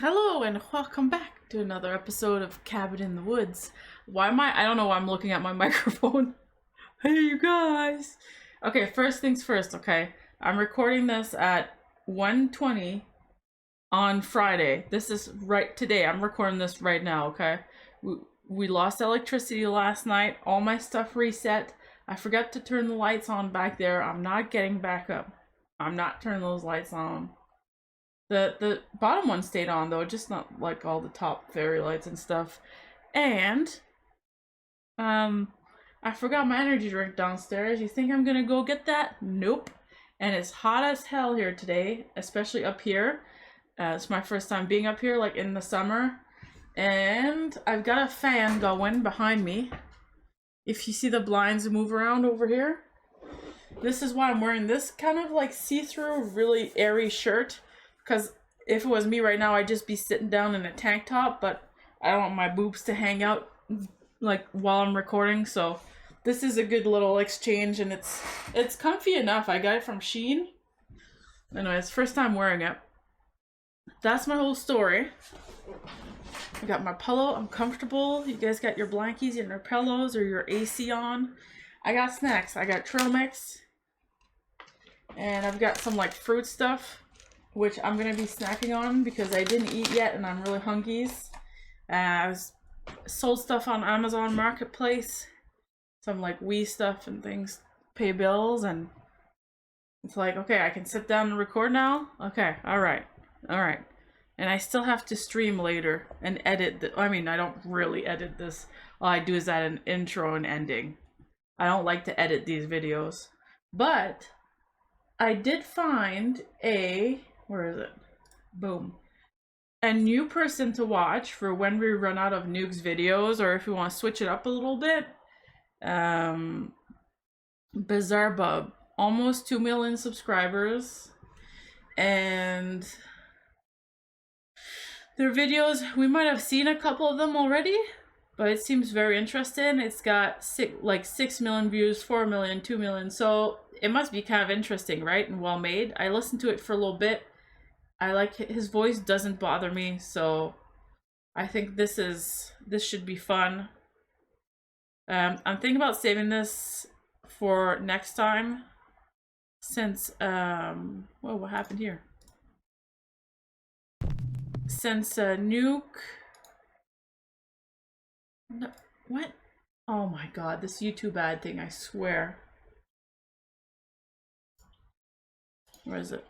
Hello and welcome back to another episode of Cabin in the Woods. I don't know why I'm looking at my microphone. Hey you guys! Okay, first things first, okay? I'm recording this at 1:20 on Friday. This is right today. I'm recording this right now, okay? We lost electricity last night. All my stuff reset. I forgot to turn the lights on back there. I'm not getting back up. I'm not turning those lights on. The bottom one stayed on though, just not like all the top fairy lights and stuff. And I forgot my energy drink downstairs. You think I'm gonna go get that? Nope. And it's hot as hell here today, especially up here. It's my first time being up here, like in the summer. And I've got a fan going behind me. If you see the blinds move around over here. This is why I'm wearing this kind of like see-through, really airy shirt. Because if it was me right now, I'd just be sitting down in a tank top, but I don't want my boobs to hang out like while I'm recording, so this is a good little exchange, and it's comfy enough. I got it from Shein. Anyways, first time wearing it. That's my whole story. I got my pillow. I'm comfortable. You guys got your blankies and your pillows or your AC on. I got snacks. I got trail mix. And I've got some like fruit stuff, which I'm going to be snacking on because I didn't eat yet and I'm really hungies. I was sold stuff on Amazon Marketplace. Some like Wii stuff and things. Pay bills, and it's like, okay, I can sit down and record now? Okay, alright. Alright. And I still have to stream later and edit. I mean, I don't really edit this. All I do is add an intro and ending. I don't like to edit these videos. But I did find where is it? Boom. A new person to watch for when we run out of Nuke's videos, or if we want to switch it up a little bit. Bizarre Bub. Almost 2 million subscribers. And their videos, we might have seen a couple of them already, but it seems very interesting. It's got 6 million views, 4 million, 2 million. So it must be kind of interesting, right? And well made. I listened to it for a little bit. I like his voice, doesn't bother me, so I think this should be fun. I'm thinking about saving this for next time, since whoa, what happened here? Since Nuke, no, what? Oh my god, this YouTube ad thing, I swear. Where is it?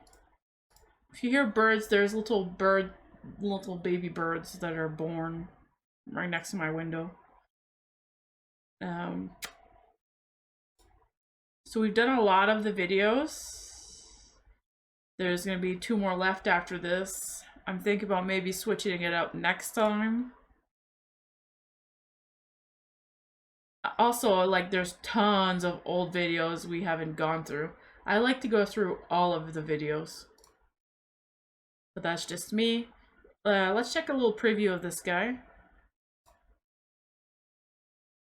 If you hear birds, there's little baby birds that are born right next to my window. So we've done a lot of the videos. There's gonna be 2 more left after this. I'm thinking about maybe switching it up next time. Also, like, there's tons of old videos we haven't gone through. I like to go through all of the videos. But that's just me. Let's check a little preview of this guy.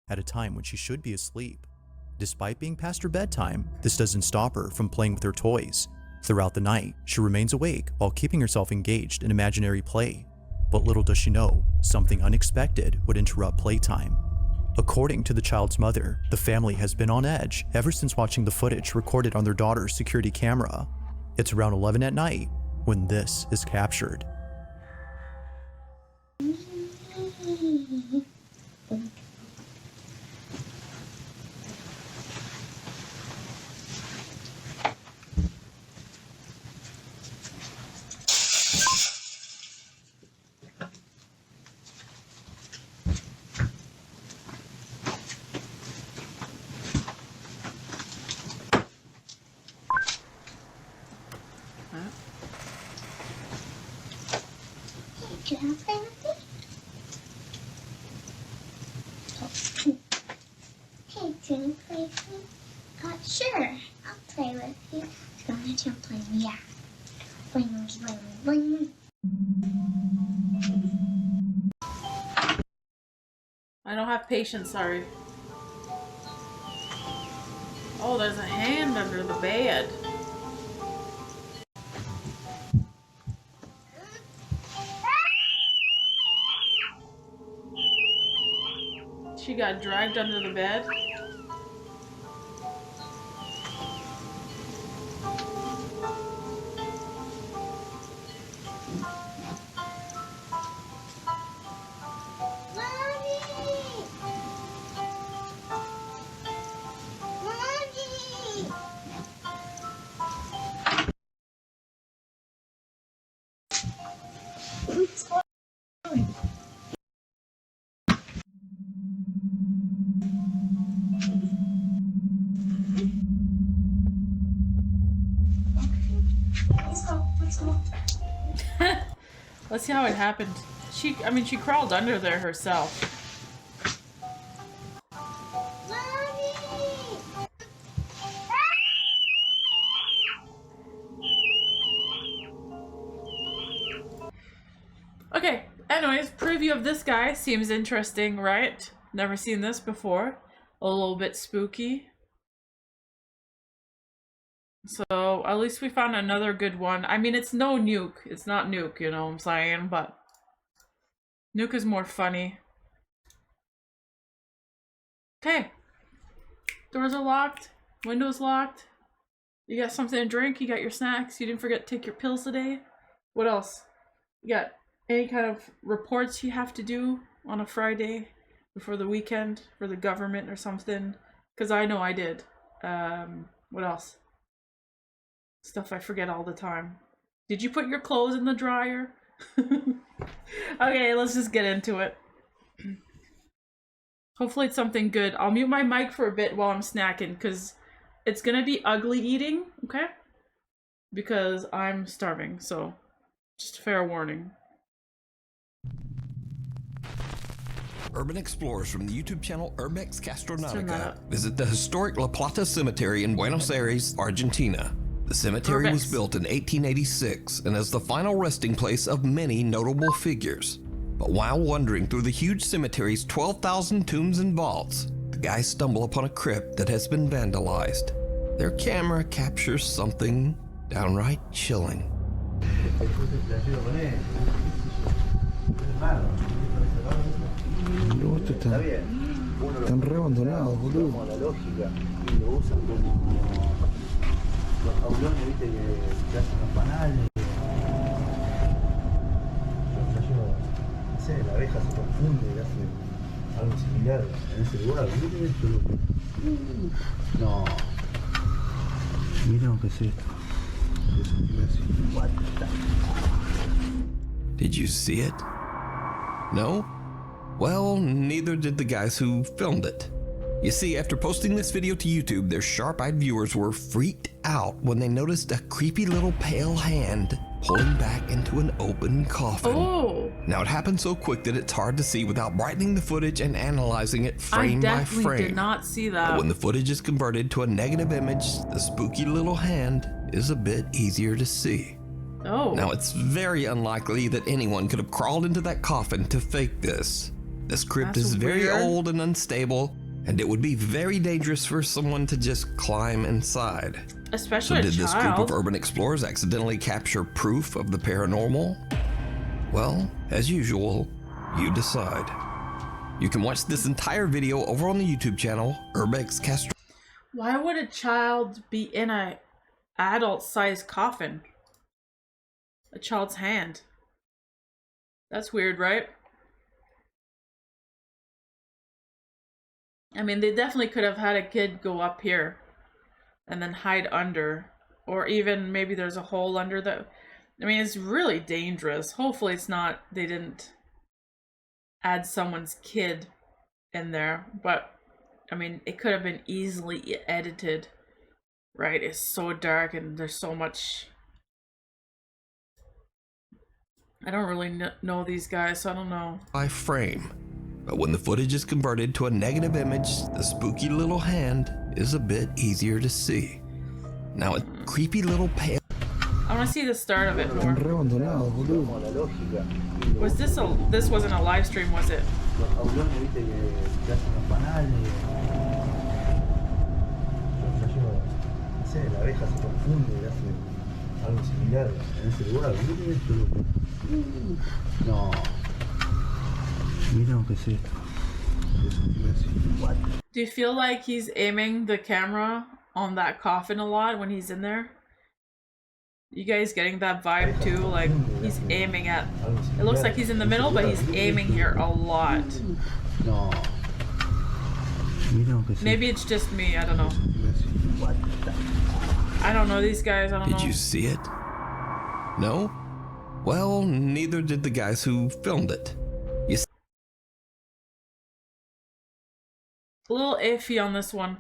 At a time when she should be asleep. Despite being past her bedtime, this doesn't stop her from playing with her toys. Throughout the night, she remains awake while keeping herself engaged in imaginary play. But little does she know, something unexpected would interrupt playtime. According to the child's mother, the family has been on edge ever since watching the footage recorded on their daughter's security camera. It's around 11 at night when this is captured. Can I play with you? Hey, can you play with me? Sure, I'll play with you. Go ahead and play with me, yeah. Bling, bling, bling. I don't have patience, sorry. Oh, there's a hand under the bed. She got dragged under the bed. Let's go. Let's see how it happened. She crawled under there herself. Okay, anyways, preview of this guy seems interesting, right? Never seen this before. A little bit spooky. So, at least we found another good one. I mean, it's no Nuke. It's not Nuke, you know what I'm saying? But Nuke is more funny. Okay. Doors are locked. Windows locked. You got something to drink. You got your snacks. You didn't forget to take your pills today. What else? You got any kind of reports you have to do on a Friday before the weekend for the government or something? Because I know I did. What else? Stuff I forget all the time. Did you put your clothes in the dryer? Okay, let's just get into it. Hopefully it's something good. I'll mute my mic for a bit while I'm snacking because it's gonna be ugly eating, okay? Because I'm starving, so just fair warning. Urban explorers from the YouTube channel Urbex Turn that Castronautica up. visit the historic La Plata Cemetery in Buenos Aires, Argentina. The cemetery was Urbex. built in 1886 and is the final resting place of many notable figures. But while wandering through the huge cemetery's 12,000 tombs and vaults, the guys stumble upon a crypt that has been vandalized. Their camera captures something downright chilling. No, esto están re abandonados, boludo. Como la lógica y lo usan como los jaulones, viste, que hacen los panales. No sé, la abeja se confunde y hace algo similar en ese lugar. Miren esto, loco. No. Miren lo que es esto. Es un silencio. What the... Did you see it? No? Well, neither did the guys who filmed it. You see, after posting this video to YouTube, their sharp-eyed viewers were freaked out when they noticed a creepy little pale hand pulling back into an open coffin. Oh! Now, it happened so quick that it's hard to see without brightening the footage and analyzing it I frame by definitely frame. did not see But that. when the footage is converted to a negative image, the spooky little hand is a bit easier to see. Oh. Now, it's very unlikely that anyone could have crawled into that coffin to fake this. This crypt That's is very weird. old and unstable, and it would be very dangerous for someone to just climb inside. Especially So a did this group child. of urban explorers accidentally capture proof of the paranormal? Well, as usual, you decide. You can watch this entire video over on the YouTube channel, Urbex Castro. Why would a child be in a adult-sized coffin? A child's hand. That's weird, right? I mean, they definitely could have had a kid go up here and then hide under. Or even maybe there's a hole under the... I mean, it's really dangerous. Hopefully it's not... They didn't add someone's kid in there. But, I mean, it could have been easily edited. Right? It's so dark and there's so much... I don't really know these guys, so I don't know. By frame. But when the footage is converted to a negative image, the spooky little hand is a bit easier to see. Now, a creepy little pale... I want to see the start of it Están re more. abandonados, boludo. Como la lógica y lo Was this this wasn't a live stream, was it? los jaulones, viste, que hacen los panales. No sé, la abeja se confunde y hace algo similar en ese lugar. Miren esto, loco. No. Miren lo que es esto. Do you feel like he's aiming the camera on that coffin a lot when he's in there? You guys getting that vibe too? Like he's aiming at. It looks like he's in the middle, but he's aiming here a lot. No. Maybe it's just me. I don't know. I don't know these guys. I don't know. Did you see it? No? Well, neither did the guys who filmed it. You A little iffy on this one.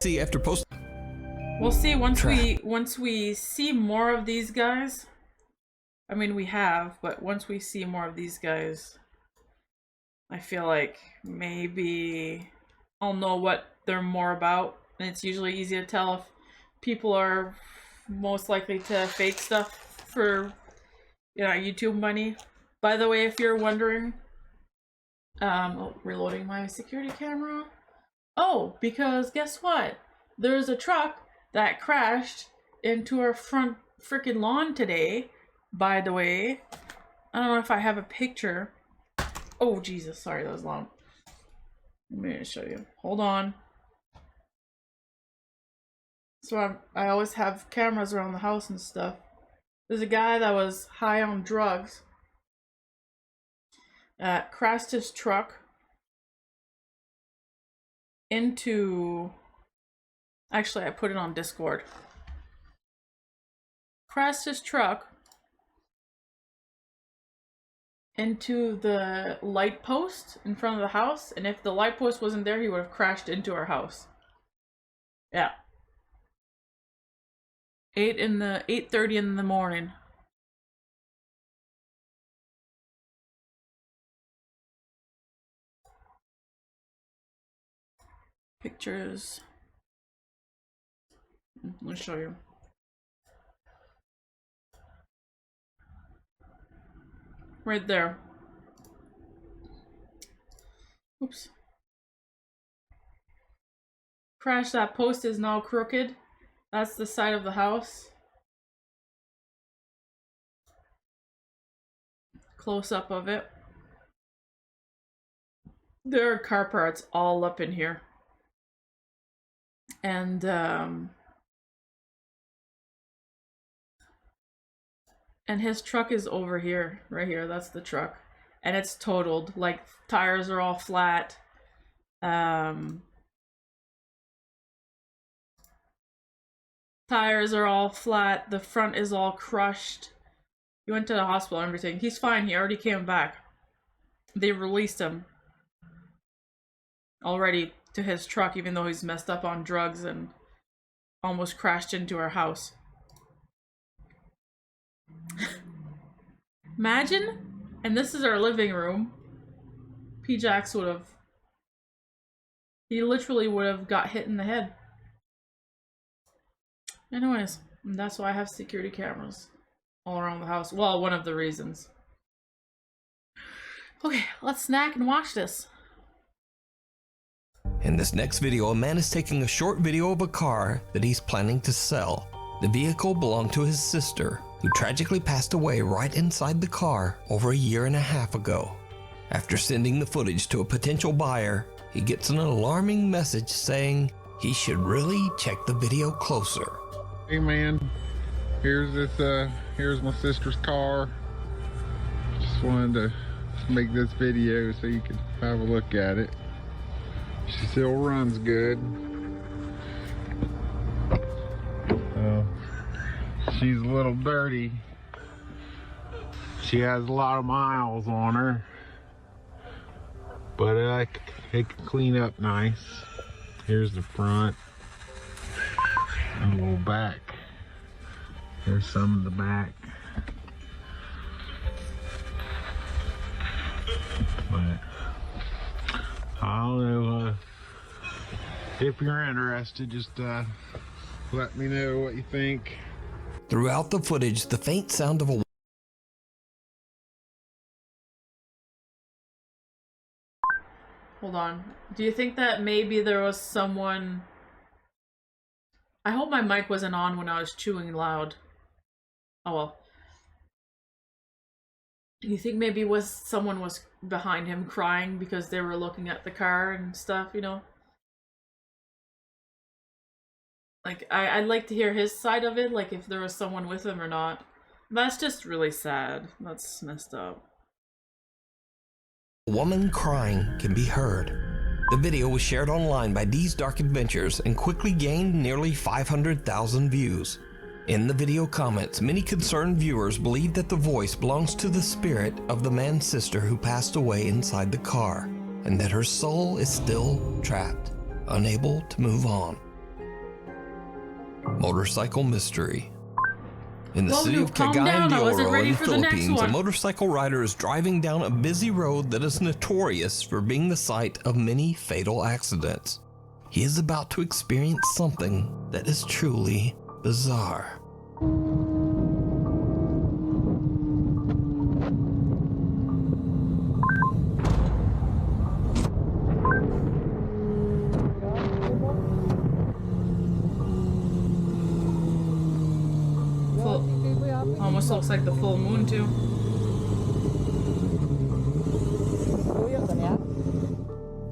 see, after posting. We'll see once we see more of these guys. I mean, we have, but once we see more of these guys, I feel like maybe I'll know what they're more about. And it's usually easy to tell if people are most likely to fake stuff for, you know, YouTube money. By the way, if you're wondering, reloading my security camera. Oh, because guess what? There's a truck that crashed into our front freaking lawn today, by the way. I don't know if I have a picture. Oh, Jesus. Sorry, that was long. Let me show you. Hold on. So I always have cameras around the house and stuff. There's a guy that was high on drugs. Crashed his truck into... Actually, I put it on Discord. Crashed his truck into the light post in front of the house, and if the light post wasn't there, he would have crashed into our house. Yeah. 8:30 in the morning. Pictures. Let me show you. Right there. Oops. Crash, that post is now crooked. That's the side of the house. Close up of it. There are car parts all up in here. And his truck is over here, right here. That's the truck. And it's totaled. Like, tires are all flat. Tires are all flat. The front is all crushed. He went to the hospital and everything. He's fine. He already came back. They released him already to his truck, even though he's messed up on drugs and almost crashed into our house. Imagine, and this is our living room. P-Jax would have, he literally would have got hit in the head. Anyways, that's why I have security cameras all around the house. Well, one of the reasons. Okay, let's snack and watch this. In this next video, a man is taking a short video of a car that he's planning to sell. The vehicle belonged to his sister, who tragically passed away right inside the car over a year and a half ago. After sending the footage to a potential buyer, he gets an alarming message saying he should really check the video closer. Hey man, here's my sister's car. Just wanted to make this video so you can have a look at it. She still runs good. She's a little dirty. She has a lot of miles on her, but it can clean up nice. Here's the front and a little back. Here's some of the back. But I don't know, if you're interested, just let me know what you think. Throughout the footage, the faint sound of a... Hold on. Do you think that maybe there was someone... I hope my mic wasn't on when I was chewing loud. Oh well. You think maybe someone was behind him crying because they were looking at the car and stuff, you know? Like, I'd like to hear his side of it, like if there was someone with him or not. That's just really sad. That's messed up. A woman crying can be heard. The video was shared online by Dee's Dark Adventures and quickly gained nearly 500,000 views. In the video comments, many concerned viewers believe that the voice belongs to the spirit of the man's sister who passed away inside the car, and that her soul is still trapped, unable to move on. Motorcycle mystery. In the city of Cagayan de Oro in the Philippines, a motorcycle rider is driving down a busy road that is notorious for being the site of many fatal accidents. He is about to experience something that is truly bizarre. Almost looks like the full moon too.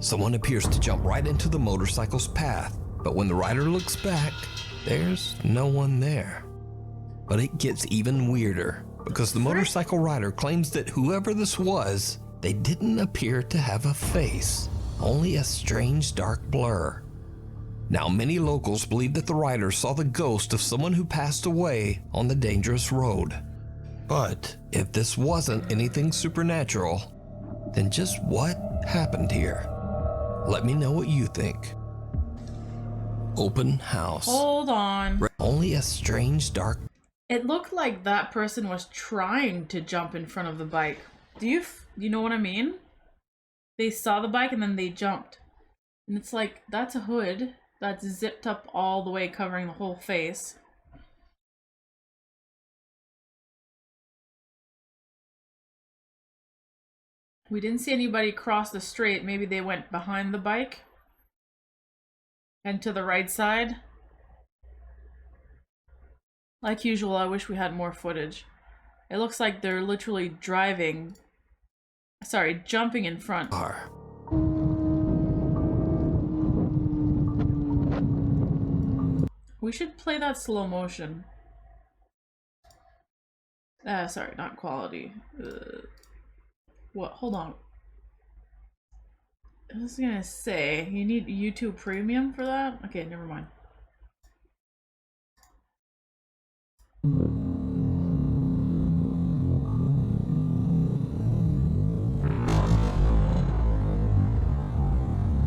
Someone appears to jump right into the motorcycle's path, but when the rider looks back, there's no one there. But it gets even weirder, because the motorcycle rider claims that whoever this was, they didn't appear to have a face, only a strange dark blur. Now, many locals believe that the rider saw the ghost of someone who passed away on the dangerous road. But if this wasn't anything supernatural, then just what happened here? Let me know what you think. Open house. Hold on. Only a strange dark... It looked like that person was trying to jump in front of the bike. Do you know what I mean? They saw the bike and then they jumped. And it's like, that's a hood that's zipped up all the way, covering the whole face. We didn't see anybody cross the street. Maybe they went behind the bike and to the right side. Like usual, I wish we had more footage. It looks like they're literally jumping in front. We should play that slow motion. Sorry, not quality. What? Hold on. I was gonna say, you need YouTube Premium for that? Okay, never mind.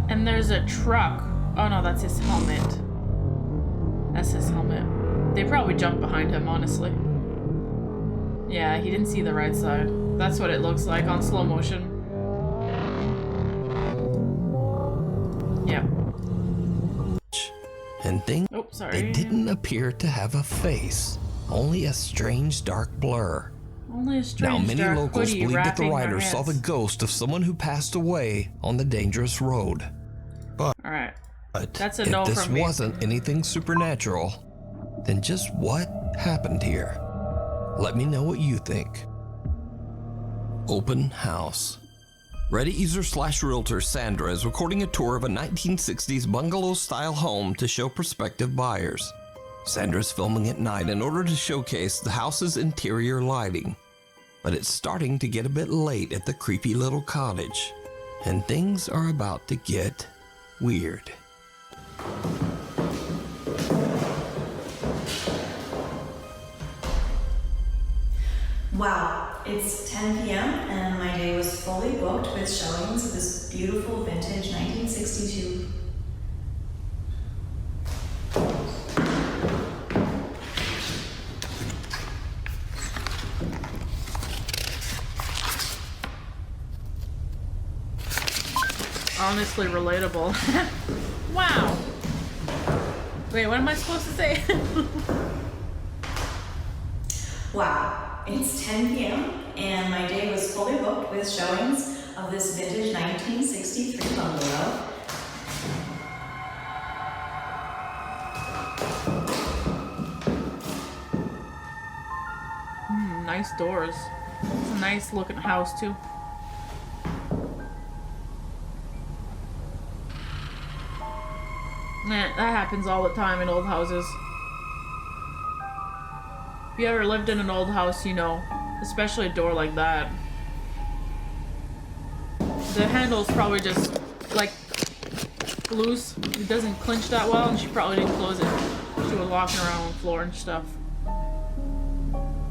And there's a truck. Oh no, that's his helmet. That's his helmet. They probably jumped behind him, honestly. Yeah, he didn't see the right side. That's what it looks like on slow motion. Yep. And things, oh, sorry. They didn't appear to have a face, only a strange dark blur. Only a strange now, many dark locals hoodie believe that the wrapping rider their saw the heads. ghost of someone who passed away on the dangerous road. But, Alright. That's a if no this from me. wasn't anything supernatural, then just what happened here? Let me know what you think. Open house. Reddit user / realtor Sandra is recording a tour of a 1960s bungalow-style home to show prospective buyers. Sandra's filming at night in order to showcase the house's interior lighting. But it's starting to get a bit late at the creepy little cottage, and things are about to get weird. Wow, it's 10 p.m. and my day was fully booked with showings of this beautiful vintage 1962. Honestly relatable. Wow. Wait, what am I supposed to say? Wow, it's 10 p.m. and my day was fully booked with showings of this vintage 1963 bungalow. Nice doors. It's a nice looking house too. That happens all the time in old houses. If you ever lived in an old house, you know, especially a door like that. The handle's probably just like loose. It doesn't clinch that well, and she probably didn't close it. She was walking around on the floor and stuff.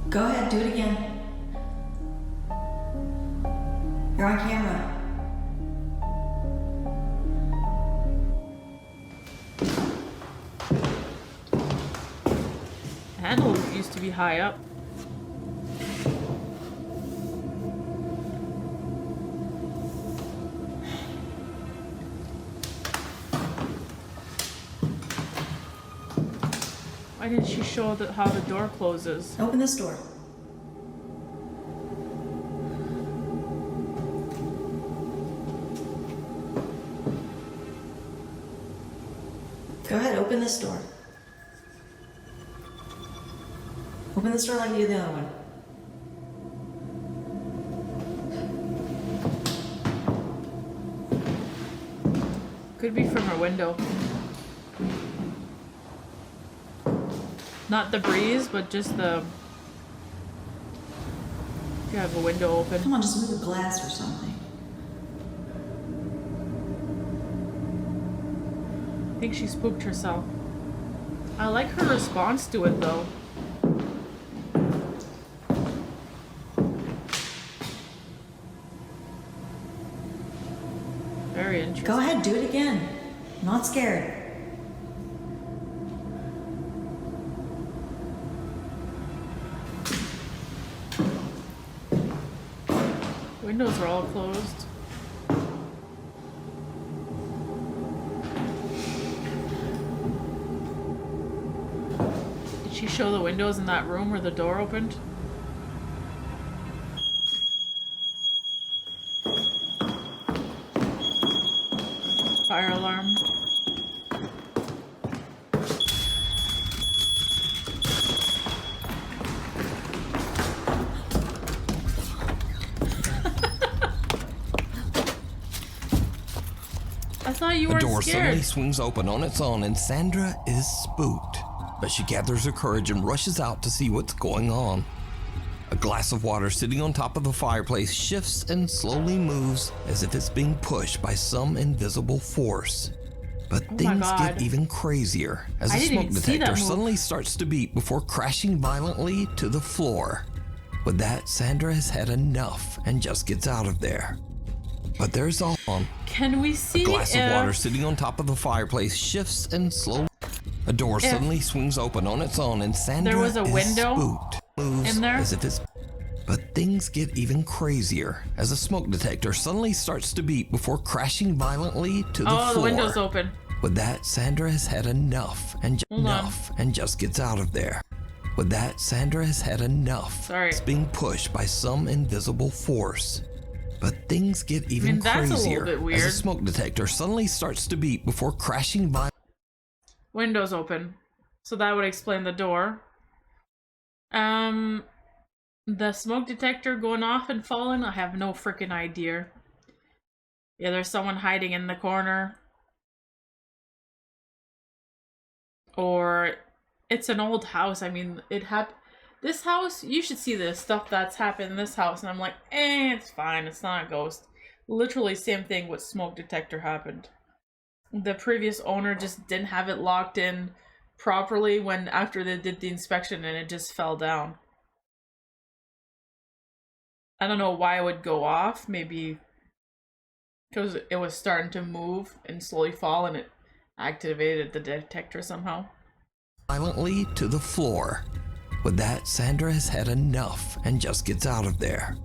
Go ahead, do it again. You're on camera. The handle used to be high up. Why didn't she show how the door closes? Open this door. Go ahead, open this door. Open this door like you did the other one. Could be from her window. Not the breeze, but just the... If you have a window open. Come on, just move the glass or something. I think she spooked herself. I like her response to it though. Very interesting. Go ahead, do it again. I'm not scared. Windows are all closed. Did she show the windows in that room where the door opened? Fire alarm. I thought you The weren't door scared. suddenly swings open on its own and Sandra is spooked. But she gathers her courage and rushes out to see what's going on. A glass of water sitting on top of the fireplace shifts and slowly moves as if it's being pushed by some invisible force. But Oh my things God. get even crazier as I a didn't smoke even see that detector move. suddenly starts to beep before crashing violently to the floor. With that, Sandra has had enough and just gets out of there. But there's all on. Can we see A glass of if... water sitting on top of the fireplace shifts and slowly. A door suddenly swings open on its own and Sandra there was a is window spooked. Moves in there? as if it's. But things get even crazier as a smoke detector suddenly starts to beep before crashing violently to the floor. Oh, the window's open. With that, Sandra has had enough and Hold on. just gets out of there. With that, Sandra has had enough. Sorry. It's being pushed by some invisible force. But things get even that's a little crazier bit as weird. a smoke detector suddenly starts to beep before crashing violently. Window's open. So that would explain the door. The smoke detector going off and falling, I have no freaking idea. Yeah, there's someone hiding in the corner. Or it's an old house. I mean, this house, you should see the stuff that's happened in this house. And I'm like, it's fine. It's not a ghost. Literally same thing with smoke detector happened. The previous owner just didn't have it locked in properly after they did the inspection and it just fell down. I don't know why it would go off. Maybe because it was starting to move and slowly fall and it activated the detector somehow. Violently to the floor. With that, Sandra has had enough and just gets out of there.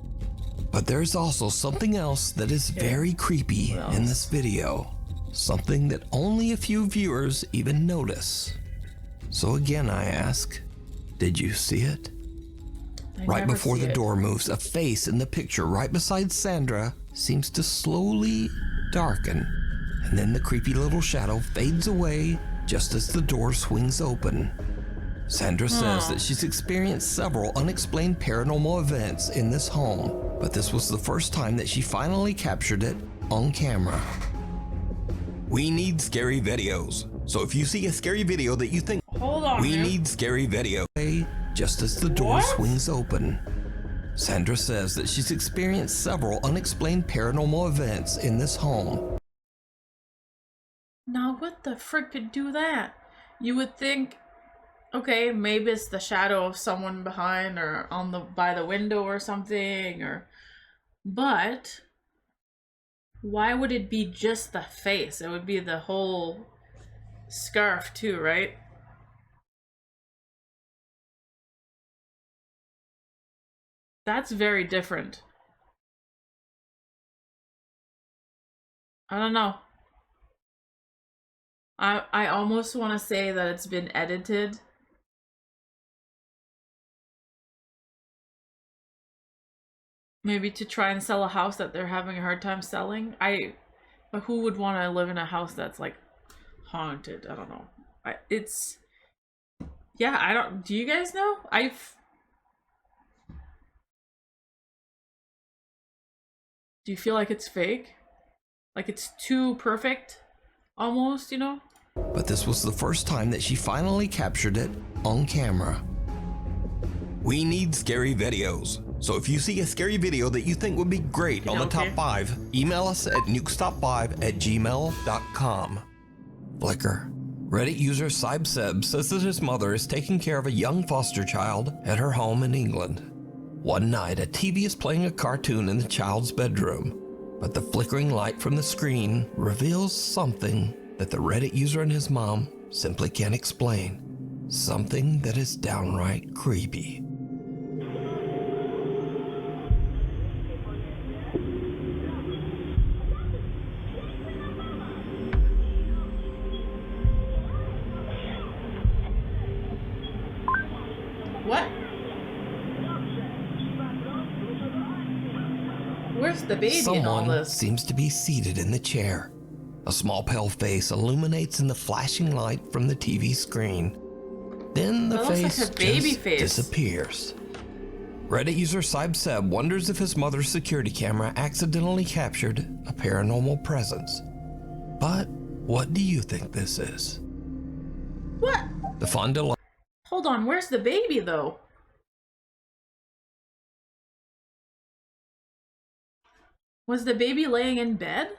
But there's also something else that is very creepy in this video. Something that only a few viewers even notice. So again, I ask, did you see it? Right before the door moves, a face in the picture right beside Sandra seems to slowly darken. And then the creepy little shadow fades away just as the door swings open. Sandra says that she's experienced several unexplained paranormal events in this home, but this was the first time that she finally captured it on camera. We need scary videos. So if you see a scary video that you think, Hold on, we man. need scary video. Just as the door What? swings open, Sandra says that she's experienced several unexplained paranormal events in this home. Now, what the frick could do that? You would think, okay, maybe it's the shadow of someone behind or on the by the window or something, but why would it be just the face? It would be the whole scarf too, right? That's very different. I don't know. I almost want to say that it's been edited. Maybe to try and sell a house that they're having a hard time selling. But who would want to live in a house that's like haunted? I don't know. Do you guys know? Do you feel like it's fake? Like it's too perfect? Almost, you know? But this was the first time that she finally captured it on camera. We need scary videos. So if you see a scary video that you think would be great on the top 5, email us at nukestop5@gmail.com. Flickr. Reddit user Sibseb says that his mother is taking care of a young foster child at her home in England. One night, a TV is playing a cartoon in the child's bedroom, but the flickering light from the screen reveals something that the Reddit user and his mom simply can't explain. Something that is downright creepy. What? Where's the baby in all Someone this? seems to be seated in the chair. A small pale face illuminates in the flashing light from the TV screen. Then the That looks like face a baby just face. disappears. Reddit user Sibseb wonders if his mother's security camera accidentally captured a paranormal presence. But what do you think this is? What? The Fond du Lac Hold on, where's the baby though? Was the baby laying in bed?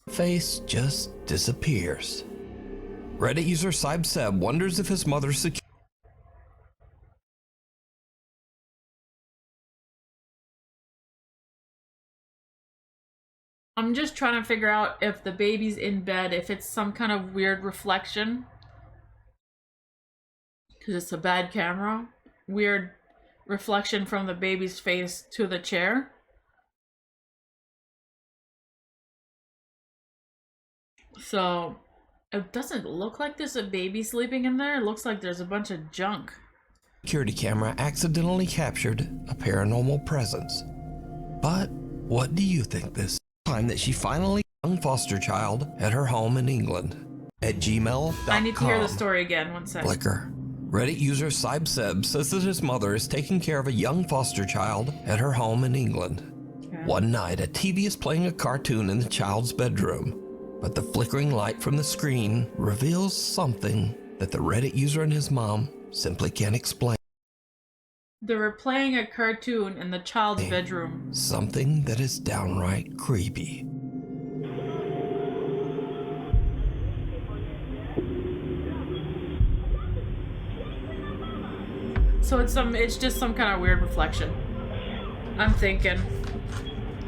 face just disappears. Reddit user Sibseb wonders if his mother's security I'm just trying to figure out if the baby's in bed, if it's some kind of weird reflection. Because it's a bad camera. Weird reflection from the baby's face to the chair. So, it doesn't look like there's a baby sleeping in there. It looks like there's a bunch of junk. security camera accidentally captured a paranormal presence. But what do you think this time that she finally young foster child at her home in England at gmail.com. I need to hear the story again, one second. Flickr. Reddit user Sibseb says that his mother is taking care of a young foster child at her home in England. Okay. One night, a TV is playing a cartoon in the child's bedroom, but the flickering light from the screen reveals something that the Reddit user and his mom simply can't explain. They were playing a cartoon in the child's bedroom. Something that is downright creepy. So it's just some kind of weird reflection. I'm thinking.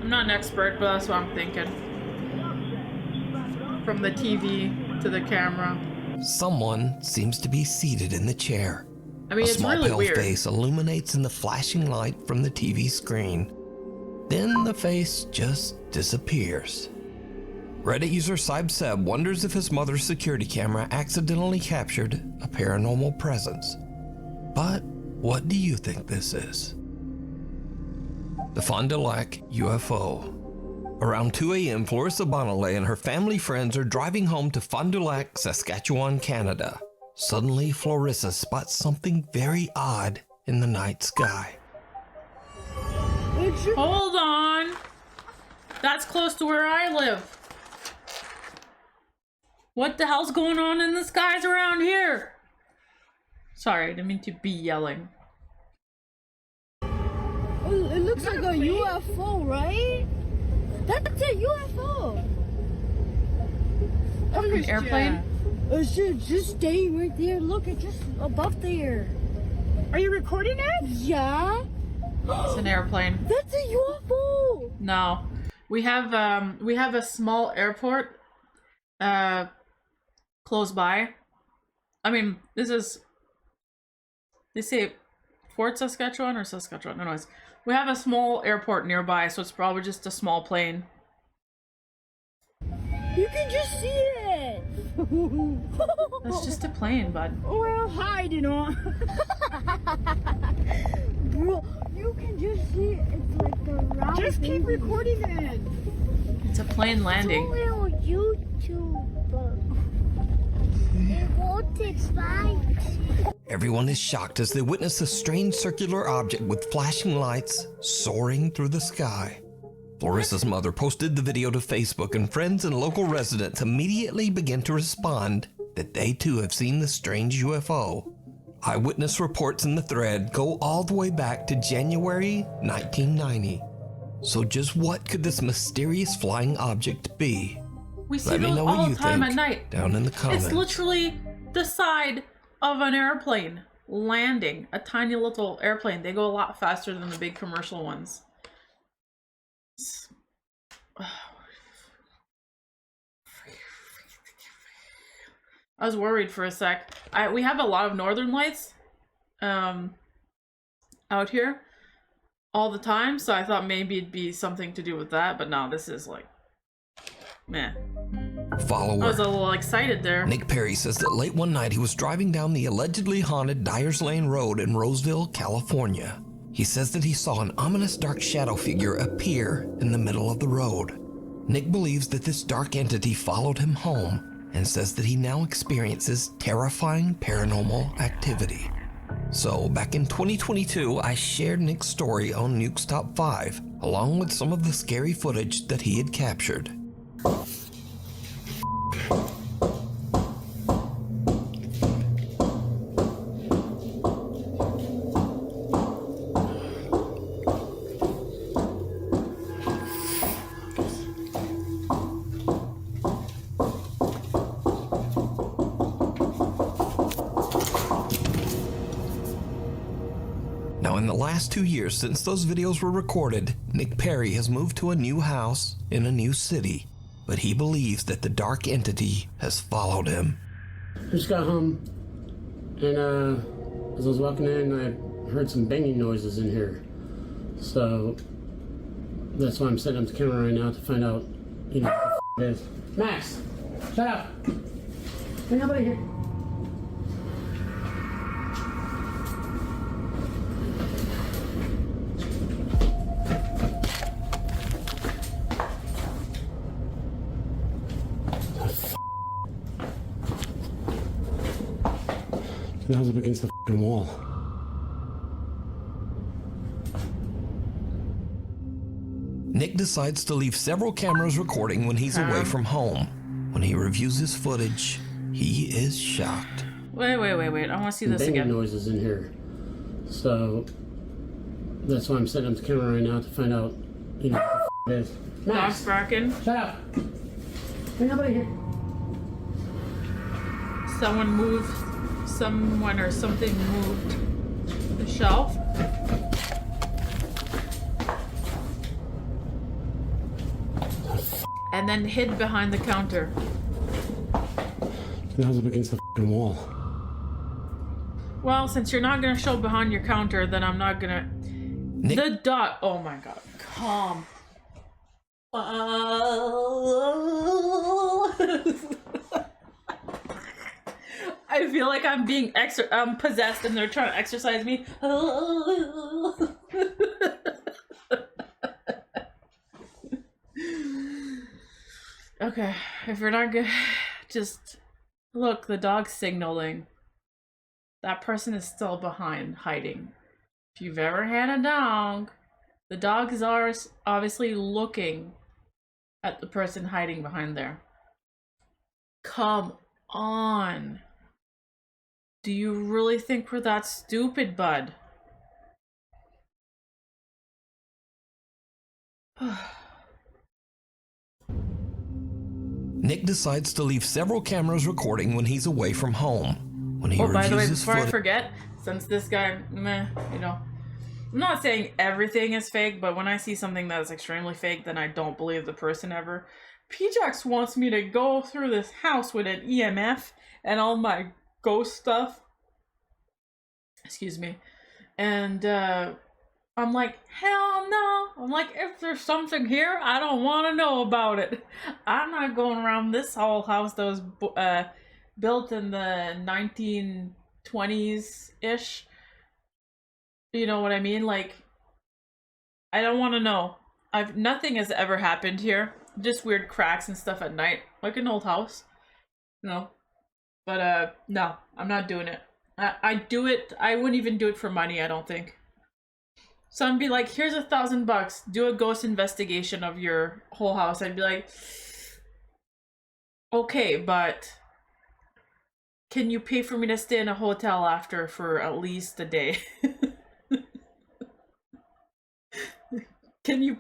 I'm not an expert, but that's what I'm thinking. From the TV to the camera. Someone seems to be seated in the chair. I mean, A it's small really pale weird. face illuminates in the flashing light from the TV screen. Then the face just disappears. Reddit user Sibseb wonders if his mother's security camera accidentally captured a paranormal presence. But what do you think this is? The Fond du Lac UFO. Around 2 a.m., Florissa Bonnet and her family friends are driving home to Fond du Lac, Saskatchewan, Canada. Suddenly, Florissa spots something very odd in the night sky. Hold on. That's close to where I live. What the hell's going on in the skies around here? Sorry, I didn't mean to be yelling. It looks like a UFO, right? That's a UFO. An airplane? It's just staying right there. Look, it's just above there. Are you recording it? Yeah. It's an airplane. That's a UFO. No. We have a small airport close by. I mean, this is, they say Fort Saskatchewan or Saskatchewan? Anyways, we have a small airport nearby, so it's probably just a small plane. You can just see it. That's just a plane, bud. Well, hide, Bro, you can just see it. It's like the round. Just keep recording it. It's a plane landing. It's on YouTube. It won't expire. Everyone is shocked as they witness a strange circular object with flashing lights soaring through the sky. Florissa's mother posted the video to Facebook, and friends and local residents immediately began to respond that they too have seen the strange UFO. Eyewitness reports in the thread go all the way back to January 1990. So just what could this mysterious flying object be? We see Let me those know what all you the time think at night. down in the comments. It's literally the side of an airplane landing. A tiny little airplane. They go a lot faster than the big commercial ones. I was worried for a sec. We have a lot of northern lights out here all the time, so I thought maybe it'd be something to do with that, but no, this is like, meh. Follower I was a little excited there. Nick Perry says that late one night he was driving down the allegedly haunted Dyers Lane Road in Roseville, California. He says that he saw an ominous dark shadow figure appear in the middle of the road. Nick believes that this dark entity followed him home and says that he now experiences terrifying paranormal activity. So back in 2022, I shared Nick's story on Nuke's Top 5, along with some of the scary footage that he had captured. Now, in the last 2 years since those videos were recorded, Nick Perry has moved to a new house in a new city, but he believes that the dark entity has followed him. I just got home, and as I was walking in, I heard some banging noises in here. So that's why I'm setting up the camera right now to find out, what the f it is. Max, shut up! Ain't nobody here. That was up against the f***ing wall. Nick decides to leave several cameras recording when he's away from home. When he reviews his footage, he is shocked. Wait. I want to see this Banging again. noises in here. So that's why I'm setting up the camera right now to find out, what the f it is. Max, Dog's barking. shut up! Ain't nobody here. Someone or something moved the shelf. And then hid behind the counter. That was up against the f***ing wall. Well, since you're not gonna show behind your counter, then I'm not gonna. The dog. Oh my god. Calm. I feel like I'm being possessed and they're trying to exercise me. Okay, if you're not good, just look, the dog's signaling. That person is still behind, hiding. If you've ever had a dog, the dog is obviously looking at the person hiding behind there. Come on. Do you really think we're that stupid, bud? Nick decides to leave several cameras recording when he's away from home. When he by the way, reviews his before I footage, forget, since this guy, you know, I'm not saying everything is fake, but when I see something that is extremely fake, then I don't believe the person ever. PJax wants me to go through this house with an EMF and all my ghost stuff. Excuse me. And I'm like, hell no. I'm like, if there's something here, I don't want to know about it. I'm not going around this whole house that was built in the 1920s-ish. You know what I mean? Like, I don't want to know. Nothing has ever happened here. Just weird cracks and stuff at night. Like an old house. You know? But, no. I'm not doing it. I do it. I wouldn't even do it for money, I don't think. Someone be like, here's $1,000. Do a ghost investigation of your whole house. I'd be like, okay, but can you pay for me to stay in a hotel after for at least a day? Can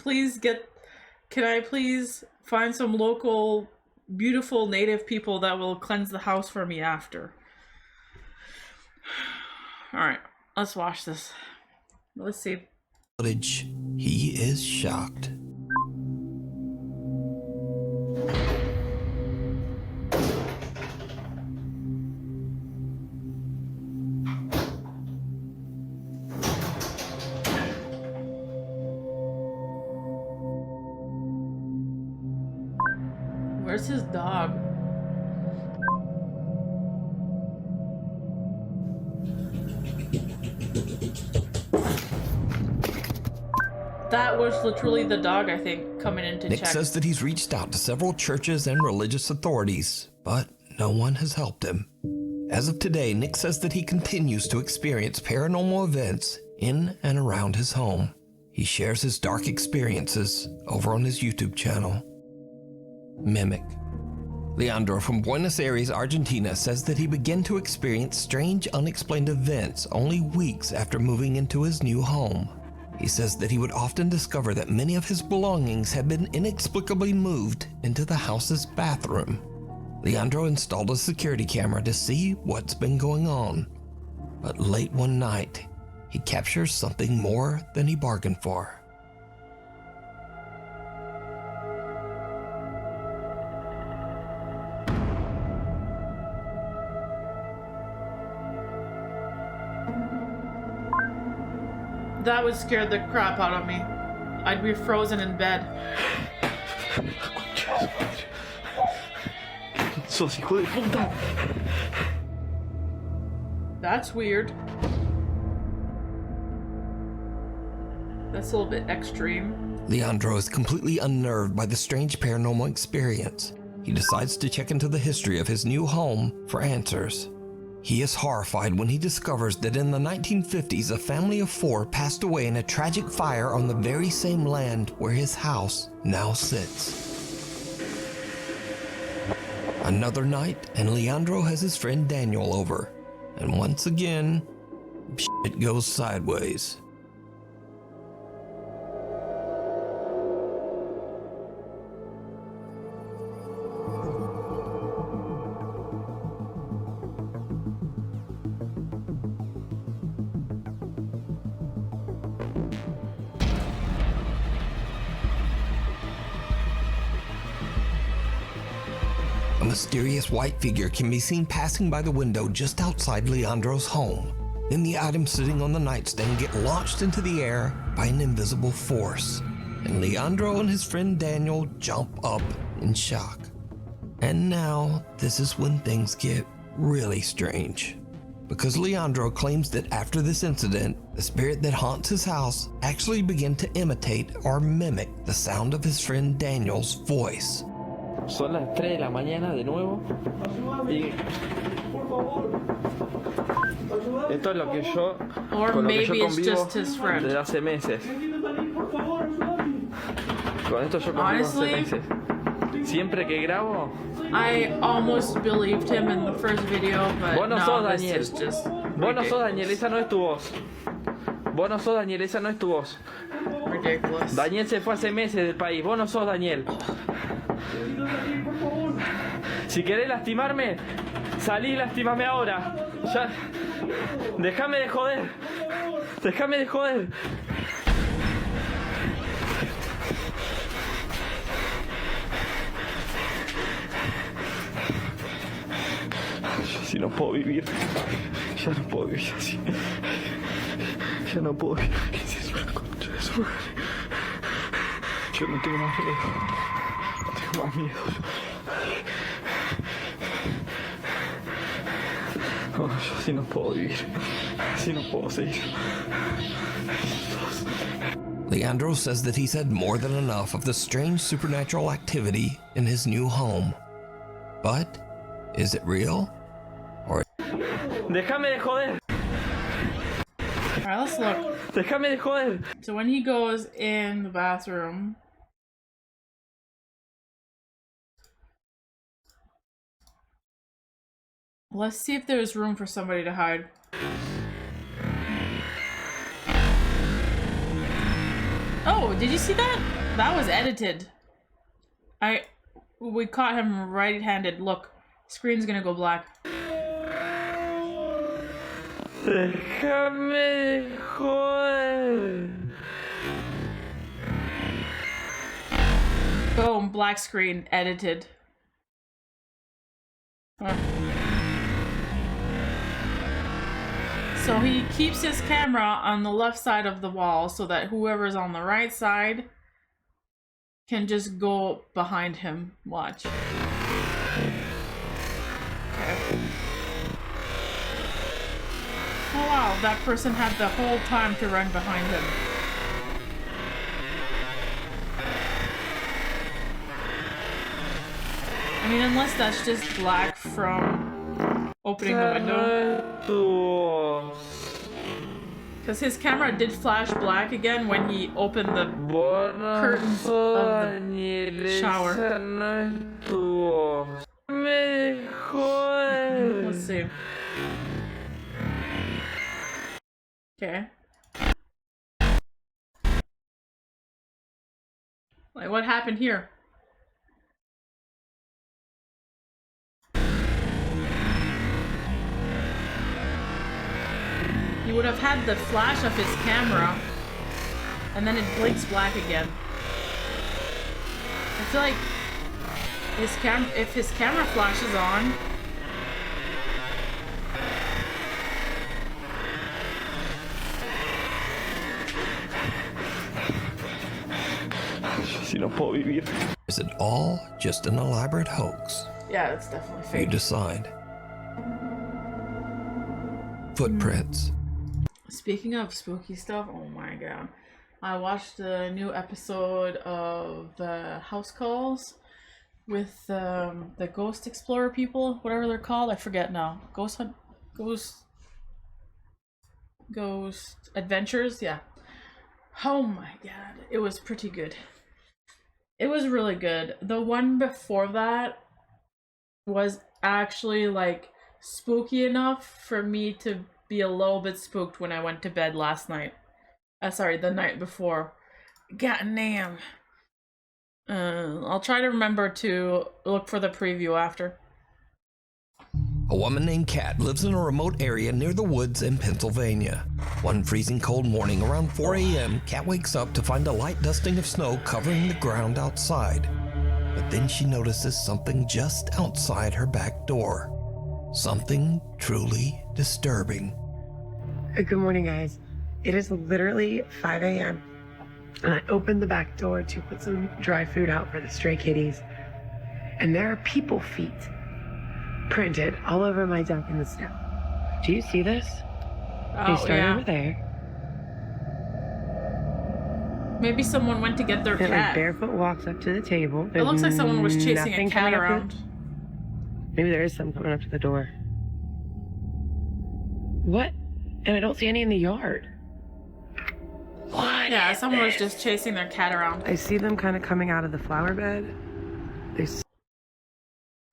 I please find some local, beautiful native people that will cleanse the house for me after? Alright, let's watch this. Let's see. He is shocked. Where's his dog? That was literally the dog, I think, coming in to Nick check. says that he's reached out to several churches and religious authorities, but no one has helped him. As of today, Nick says that he continues to experience paranormal events in and around his home. He shares his dark experiences over on his YouTube channel. Mimic. Leandro from Buenos Aires, Argentina says that he began to experience strange, unexplained events only weeks after moving into his new home. He says that he would often discover that many of his belongings had been inexplicably moved into the house's bathroom. Leandro installed a security camera to see what's been going on. But late one night, he captures something more than he bargained for. That would scare the crap out of me. I'd be frozen in bed. That's weird. That's a little bit extreme. Leandro is completely unnerved by the strange paranormal experience. He decides to check into the history of his new home for answers. He is horrified when he discovers that in the 1950s, a family of 4 passed away in a tragic fire on the very same land where his house now sits. Another night, and Leandro has his friend Daniel over. And once again, shit goes sideways. A mysterious white figure can be seen passing by the window just outside Leandro's home. Then the items sitting on the nightstand get launched into the air by an invisible force, and Leandro and his friend Daniel jump up in shock. And now, this is when things get really strange. Because Leandro claims that after this incident, the spirit that haunts his house actually began to imitate or mimic the sound of his friend Daniel's voice. Son las 3 de la mañana de nuevo. Y esto es lo que yo, Or con lo que yo maybe it's convivo just his friend. desde hace meses. Con esto yo convivo hace Honestly, meses. Siempre que grabo, I almost believed him in the first video, but vos no sos no, this Daniel. is just Vos no sos Daniel, esa no es tu voz. Vos no sos Daniel, esa no es tu voz. ridiculous. Daniel se fue hace meses del país, vos no sos Daniel. Si querés lastimarme, salí y lastimame ahora. Ya. Déjame de joder. Déjame de joder. Yo sí no puedo vivir. Ya no puedo vivir así. Ya no puedo vivir. ¿Qué es eso? La concha de su madre. Yo no tengo más miedo. Tengo más miedo. No, yo sí no puedo vivir. Así no puedo seguir. Leandro says that he's had more than enough of the strange supernatural activity in his new home. But, is it real? Or Déjame de joder. Alright, let's look. Déjame de joder. So when he goes in the bathroom, let's see if there's room for somebody to hide. Oh, did you see that? That was edited. We caught him right-handed. Look, screen's gonna go black. Déjame de joder. Boom, black screen, edited. Huh. So he keeps his camera on the left side of the wall so that whoever's on the right side can just go behind him. Watch. Okay. Oh wow, that person had the whole time to run behind him. I mean, unless that's just black from opening the window. Because his camera did flash black again when he opened the curtains of the shower. Let's see. Okay. Like, what happened here? He would have had the flash of his camera, and then it blinks black again. I feel like if his camera flashes on, Si no puedo vivir. is it all just an elaborate hoax? yeah, it's definitely You fake. decide. Footprints. Speaking of spooky stuff, oh my god. I watched the new episode of House Calls with the Ghost Explorer people, whatever they're called, I forget now. Ghost Adventures, yeah. Oh my god, it was pretty good. It was really good. The one before that was actually like spooky enough for me to be a little bit spooked when I went to bed last night. Sorry, the night before. God damn. I'll try to remember to look for the preview after. A woman named Kat lives in a remote area near the woods in Pennsylvania. One freezing cold morning around 4 a.m., Kat wakes up to find a light dusting of snow covering the ground outside. But then she notices something just outside her back door. Something truly disturbing. Good morning, guys. It is literally 5 a.m. and I opened the back door to put some dry food out for the stray kitties. And there are people feet printed all over my deck in the snow. Do you see this? They start over there. Maybe someone went to get their It like cat. barefoot walks up to the table. It There's looks like someone was chasing a nothing cat coming up to- around. Maybe there is some coming up to the door. What? And I don't see any in the yard. What? Yeah, someone was just chasing their cat around. I see them kind of coming out of the flower bed.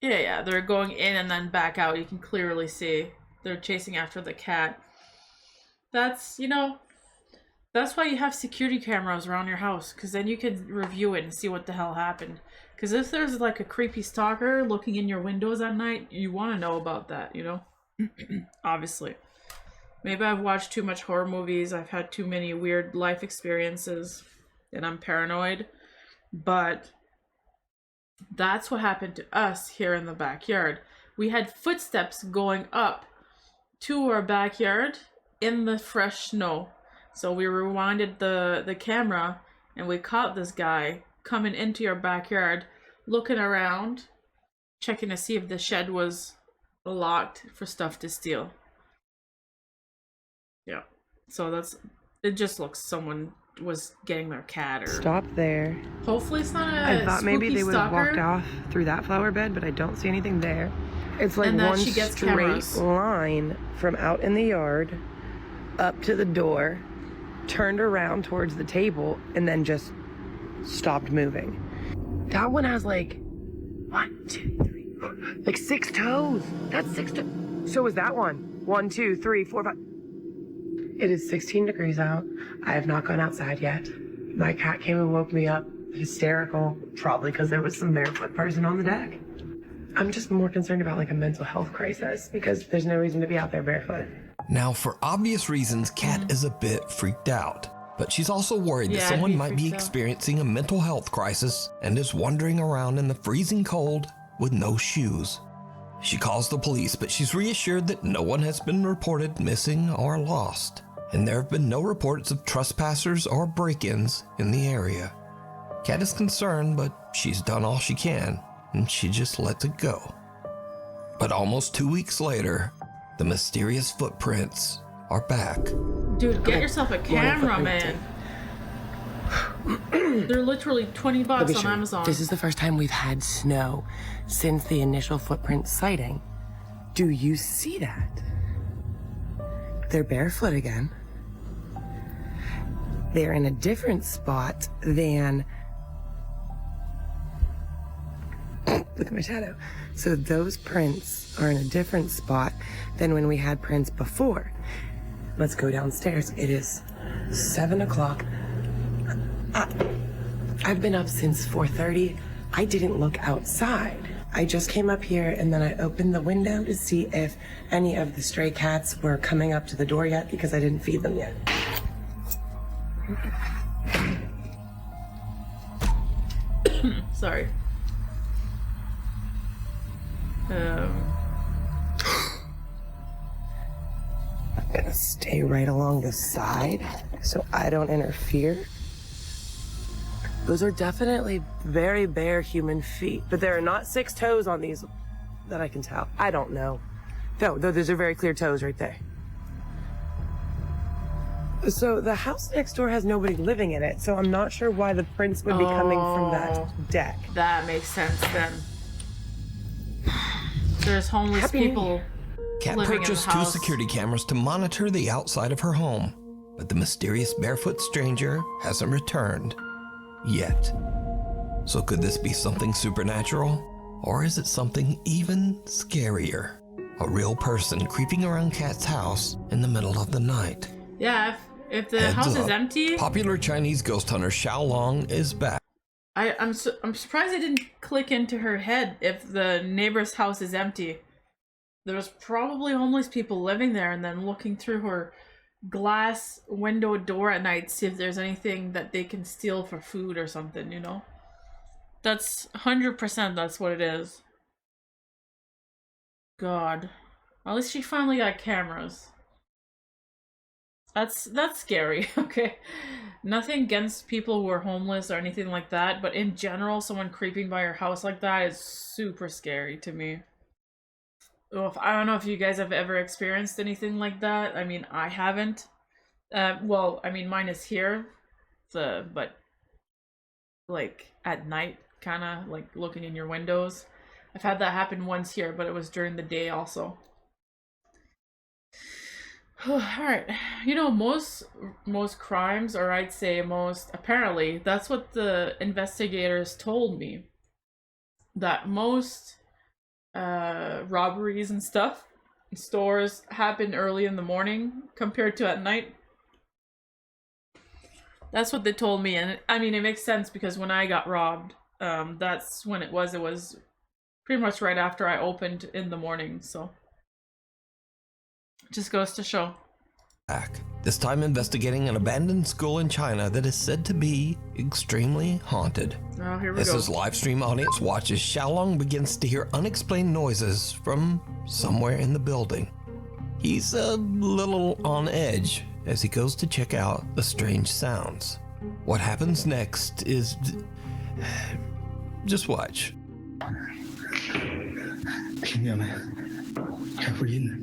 Yeah, they're going in and then back out. You can clearly see they're chasing after the cat. That's, you know, that's why you have security cameras around your house, because then you can review it and see what the hell happened. Because if there's like a creepy stalker looking in your windows at night, you want to know about that, you know? Obviously. Maybe I've watched too much horror movies, I've had too many weird life experiences, and I'm paranoid. But that's what happened to us here in the backyard. We had footsteps going up to our backyard in the fresh snow. So we rewinded the camera and we caught this guy coming into your backyard, looking around, checking to see if the shed was locked for stuff to steal. Yeah. So it just looks someone was getting their cat or... Stop there. Hopefully it's not I thought maybe they would have stalker. walked off through that flower bed, but I don't see anything there. It's like And that one she gets straight cameras. line from out in the yard up to the door, turned around towards the table, and then just stopped moving. That one has like 1, 2, 3, 4, like 6 toes. That's 6 toes. So is that one. 1, 2, 3, 4, 5. It is 16 degrees out. I have not gone outside yet. My cat came and woke me up, hysterical, probably because there was some barefoot person on the deck. I'm just more concerned about like a mental health crisis because there's no reason to be out there barefoot. Now, for obvious reasons, Kat is a bit freaked out. But she's also worried that someone might be experiencing a mental health crisis and is wandering around in the freezing cold with no shoes. She calls the police, but she's reassured that no one has been reported missing or lost. And there have been no reports of trespassers or break-ins in the area. Kat is concerned, but she's done all she can, and she just lets it go. But almost 2 weeks later, the mysterious footprints are back. Dude, get yourself a camera, man. They're literally $20 on Amazon. This is the first time we've had snow since the initial footprint sighting. Do you see that? They're barefoot again. They're in a different spot than... Look at my shadow. So those prints are in a different spot than when we had prints before. Let's go downstairs. It is 7 o'clock. I've been up since 4:30. I didn't look outside. I just came up here and then I opened the window to see if any of the stray cats were coming up to the door yet because I didn't feed them yet. Sorry. I'm gonna stay right along the side so I don't interfere. Those are definitely very bare human feet, but there are not 6 toes on these that I can tell. I don't know. No, those are very clear toes right there. So the house next door has nobody living in it, so I'm not sure why the prints would be coming from that deck. That makes sense then. There's homeless people Kat living in the purchased 2 house. security cameras to monitor the outside of her home, but the mysterious barefoot stranger hasn't returned yet. So could this be something supernatural? Or is it something even scarier? A real person creeping around Kat's house in the middle of the night. Yeah, if the Heads house is up. empty, Popular Chinese ghost hunter Xiao Long is back. I'm surprised it didn't click into her head if the neighbor's house is empty. There's probably homeless people living there and then looking through her glass window door at night to see if there's anything that they can steal for food or something, you know? That's 100% that's what it is. God. At least she finally got cameras. That's scary, okay? Nothing against people who are homeless or anything like that, but in general, someone creeping by your house like that is super scary to me. I don't know if you guys have ever experienced anything like that. I mean, I haven't. Well, I mean, mine is here but like at night, kind of like looking in your windows. I've had that happen once here, but it was during the day also. All right, you know, most crimes, or I'd say most, apparently that's what the investigators told me, that most robberies and stuff in stores happen early in the morning compared to at night. That's what they told me, and I mean, it makes sense because when I got robbed, that's when it was pretty much right after I opened in the morning, so just goes to show. Back, this time investigating an abandoned school in China that is said to be extremely haunted. Oh, here we As go. his live stream audience watches, Xiaolong begins to hear unexplained noises from somewhere in the building. He's a little on edge as he goes to check out the strange sounds. What happens next is... just watch. 听见没？还回音呢。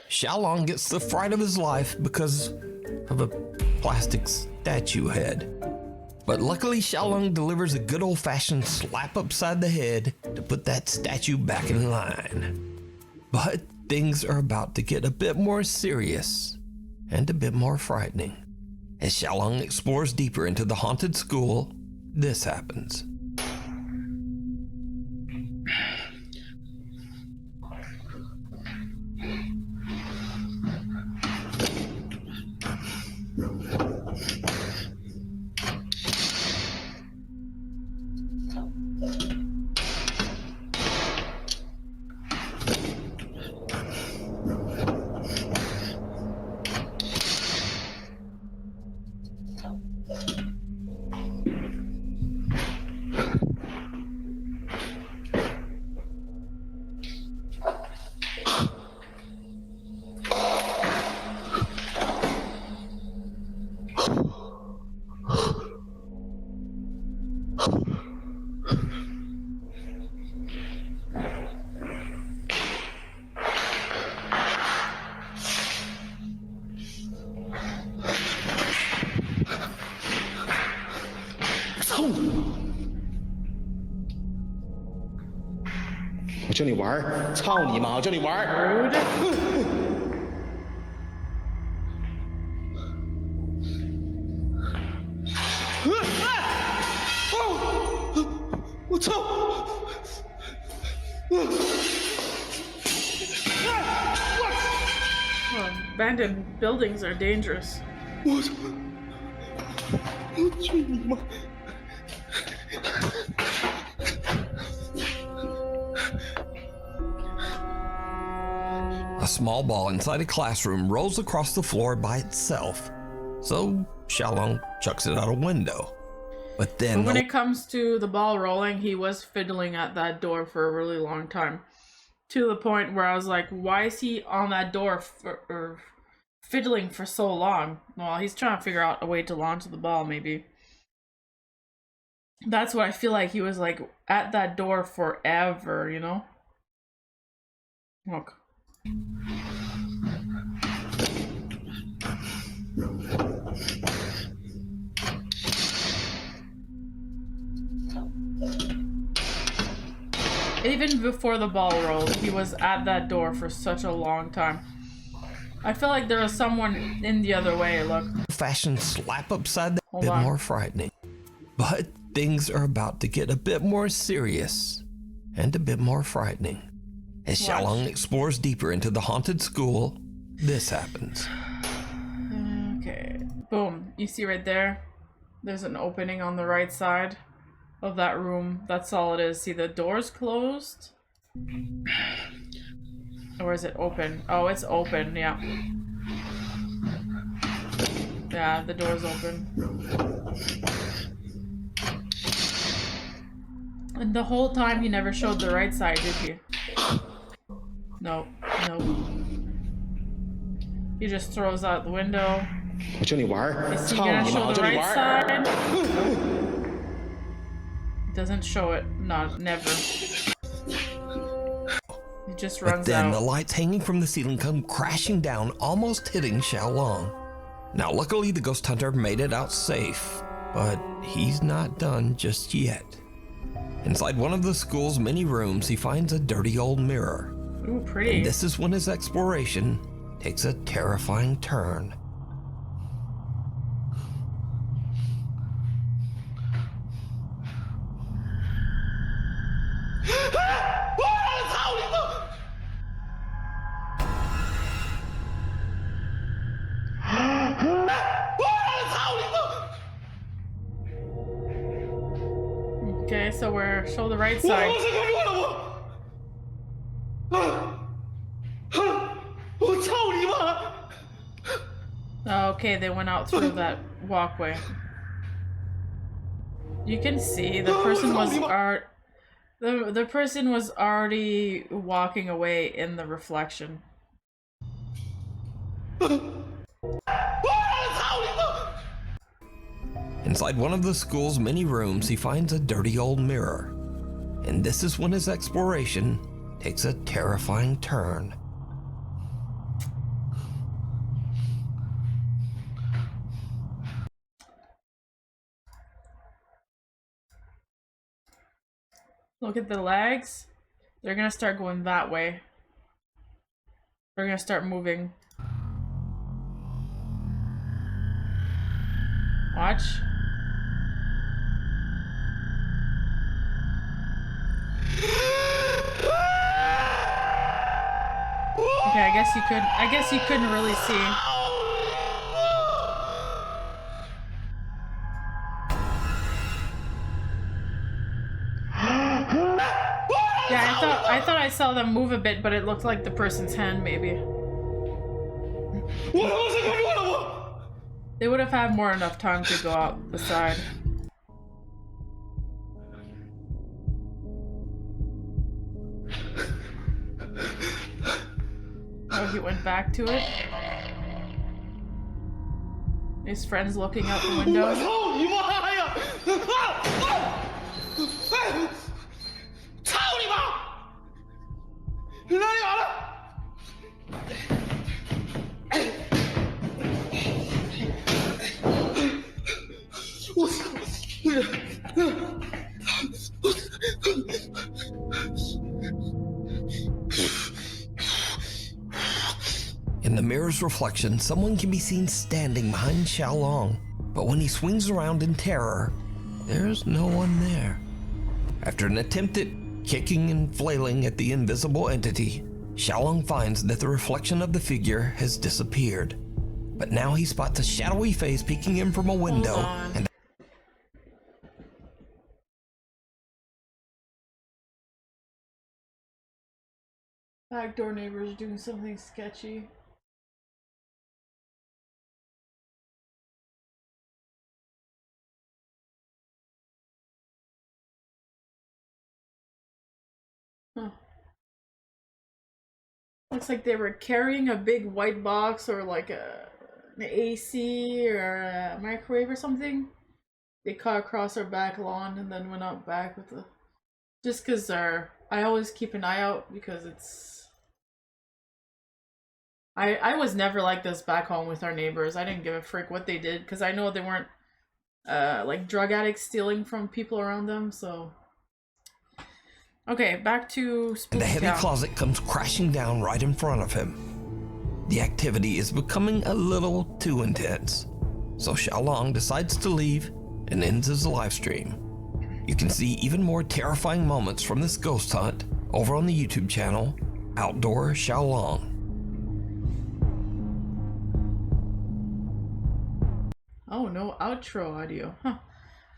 Xiaolong gets the fright of his life because of a plastic statue head. But luckily, Xiaolong delivers a good old-fashioned slap upside the head to put that statue back in line. But things are about to get a bit more serious and a bit more frightening. As Xiaolong explores deeper into the haunted school, this happens.我叫你玩儿，操你妈！我叫你玩儿。我操！ Abandoned buildings are dangerous. 我操！我去你妈！ A small ball inside a classroom rolls across the floor by itself, so Xiaolong chucks it out a window. But then when it comes to the ball rolling, he was fiddling at that door for a really long time. To the point where I was like, why is he on that door or fiddling for so long? Well, he's trying to figure out a way to launch the ball, maybe. That's what I feel like. He was like at that door forever, you know? Look. Even before the ball rolled, he was at that door for such a long time. I feel like there was someone in the other way, look. Fashion slap upside the Hold bit on. more frightening. But things are about to get a bit more serious and a bit more frightening. As Xiaolong explores deeper into the haunted school, this happens. Okay. Boom. You see right there? There's an opening on the right side of that room. That's all it is. See, the door's closed. Or is it open? Oh, it's open. Yeah. Yeah, the door's open. And the whole time he never showed the right side, did he? No, no. He just throws out the window. Is he gonna show the right side? Doesn't show it. No, never. He just runs But then out. the lights hanging from the ceiling come crashing down, almost hitting Xiaolong. Now, luckily, the ghost hunter made it out safe, but he's not done just yet. Inside one of the school's many rooms, he finds a dirty old mirror. Ooh, pretty. And this is when his exploration takes a terrifying turn. Okay, so we're show the right side. Okay, they went out through that walkway. You can see the person was the person was already walking away in the reflection. Inside one of the school's many rooms, he finds a dirty old mirror. And this is when his exploration takes a terrifying turn. Look at the legs. They're gonna start going that way. They're gonna start moving. Watch. Okay, I guess you couldn't really see. Yeah, I thought I saw them move a bit, but it looked like the person's hand, maybe. They would have had more enough time to go out the side. Oh, he went back to it. His friend's looking out the window. In the mirror's reflection, someone can be seen standing behind Xiaolong, but when he swings around in terror, there's no one there. After an attempt at kicking and flailing at the invisible entity, Xiaolong finds that the reflection of the figure has disappeared. But now he spots a shadowy face peeking in from a window, and Backdoor neighbors doing something sketchy. Huh. Looks like they were carrying a big white box or like an AC or a microwave or something. They caught across our back lawn and then went out back with the... Just because I always keep an eye out because it's... I was never like this back home with our neighbors. I didn't give a frick what they did because I know they weren't like drug addicts stealing from people around them, so... Okay, back to Spooky the heavy Town. closet comes crashing down right in front of him. The activity is becoming a little too intense, so Xiaolong decides to leave and ends his live stream. You can see even more terrifying moments from this ghost hunt over on the YouTube channel, Outdoor Xiaolong. Oh, no outro audio. Huh.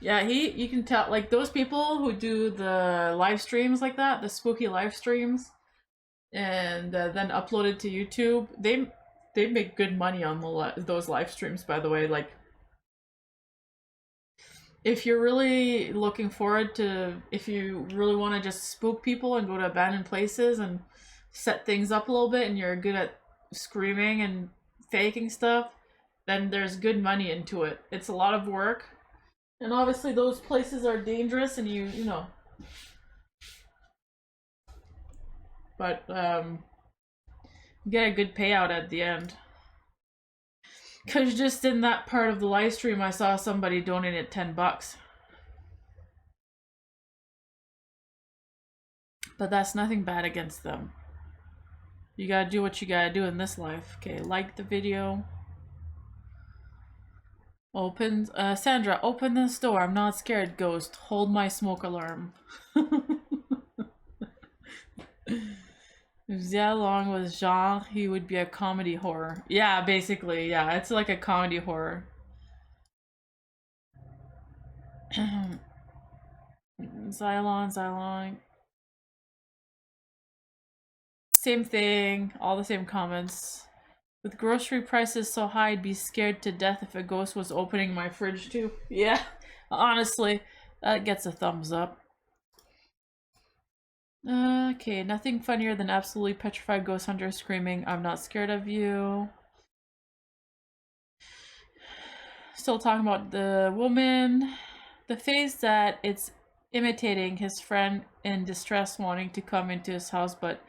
Yeah, you can tell, like, those people who do the live streams like that, the spooky live streams, and then upload it to YouTube, they make good money on those live streams, by the way. Like, if you're really looking forward to, if you really want to just spook people and go to abandoned places and set things up a little bit and you're good at screaming and faking stuff, then there's good money into it. It's a lot of work. And obviously those places are dangerous and you know. But you get a good payout at the end. Cause just in that part of the live stream I saw somebody donated $10. But that's nothing bad against them. You gotta do what you gotta do in this life. Okay, like the video. Open, Sandra, open this door. I'm not scared, ghost. Hold my smoke alarm. If Zia Long was Jean, he would be a comedy horror. Yeah, basically, yeah, it's like a comedy horror. Xylon. Same thing, all the same comments. With grocery prices so high, I'd be scared to death if a ghost was opening my fridge too. Yeah, honestly, that gets a thumbs up. Okay, nothing funnier than absolutely petrified ghost hunter screaming, "I'm not scared of you." Still talking about the woman. The face that it's imitating his friend in distress wanting to come into his house but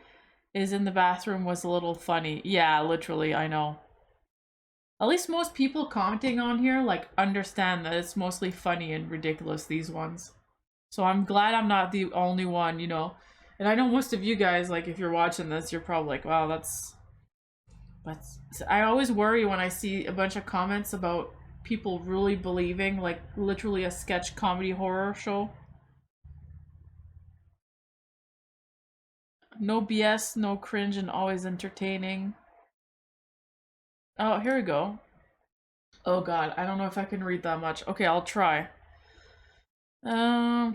is in the bathroom was a little funny. Yeah, literally, I know. At least most people commenting on here like understand that it's mostly funny and ridiculous, these ones. So I'm glad I'm not the only one, you know. And I know most of you guys, like, if you're watching this, you're probably like, wow, that's... But I always worry when I see a bunch of comments about people really believing, like, literally a sketch comedy horror show. No BS, no cringe, and always entertaining. Oh, here we go. Oh god, I don't know if I can read that much. Okay, I'll try.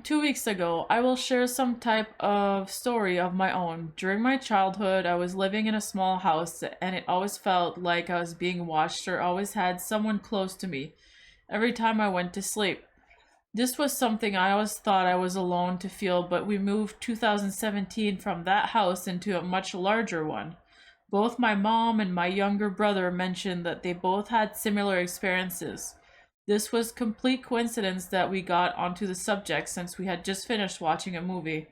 2 weeks ago, I will share some type of story of my own. During my childhood, I was living in a small house and it always felt like I was being watched or always had someone close to me every time I went to sleep. This was something I always thought I was alone to feel, but we moved 2017 from that house into a much larger one. Both my mom and my younger brother mentioned that they both had similar experiences. This was complete coincidence that we got onto the subject since we had just finished watching a movie.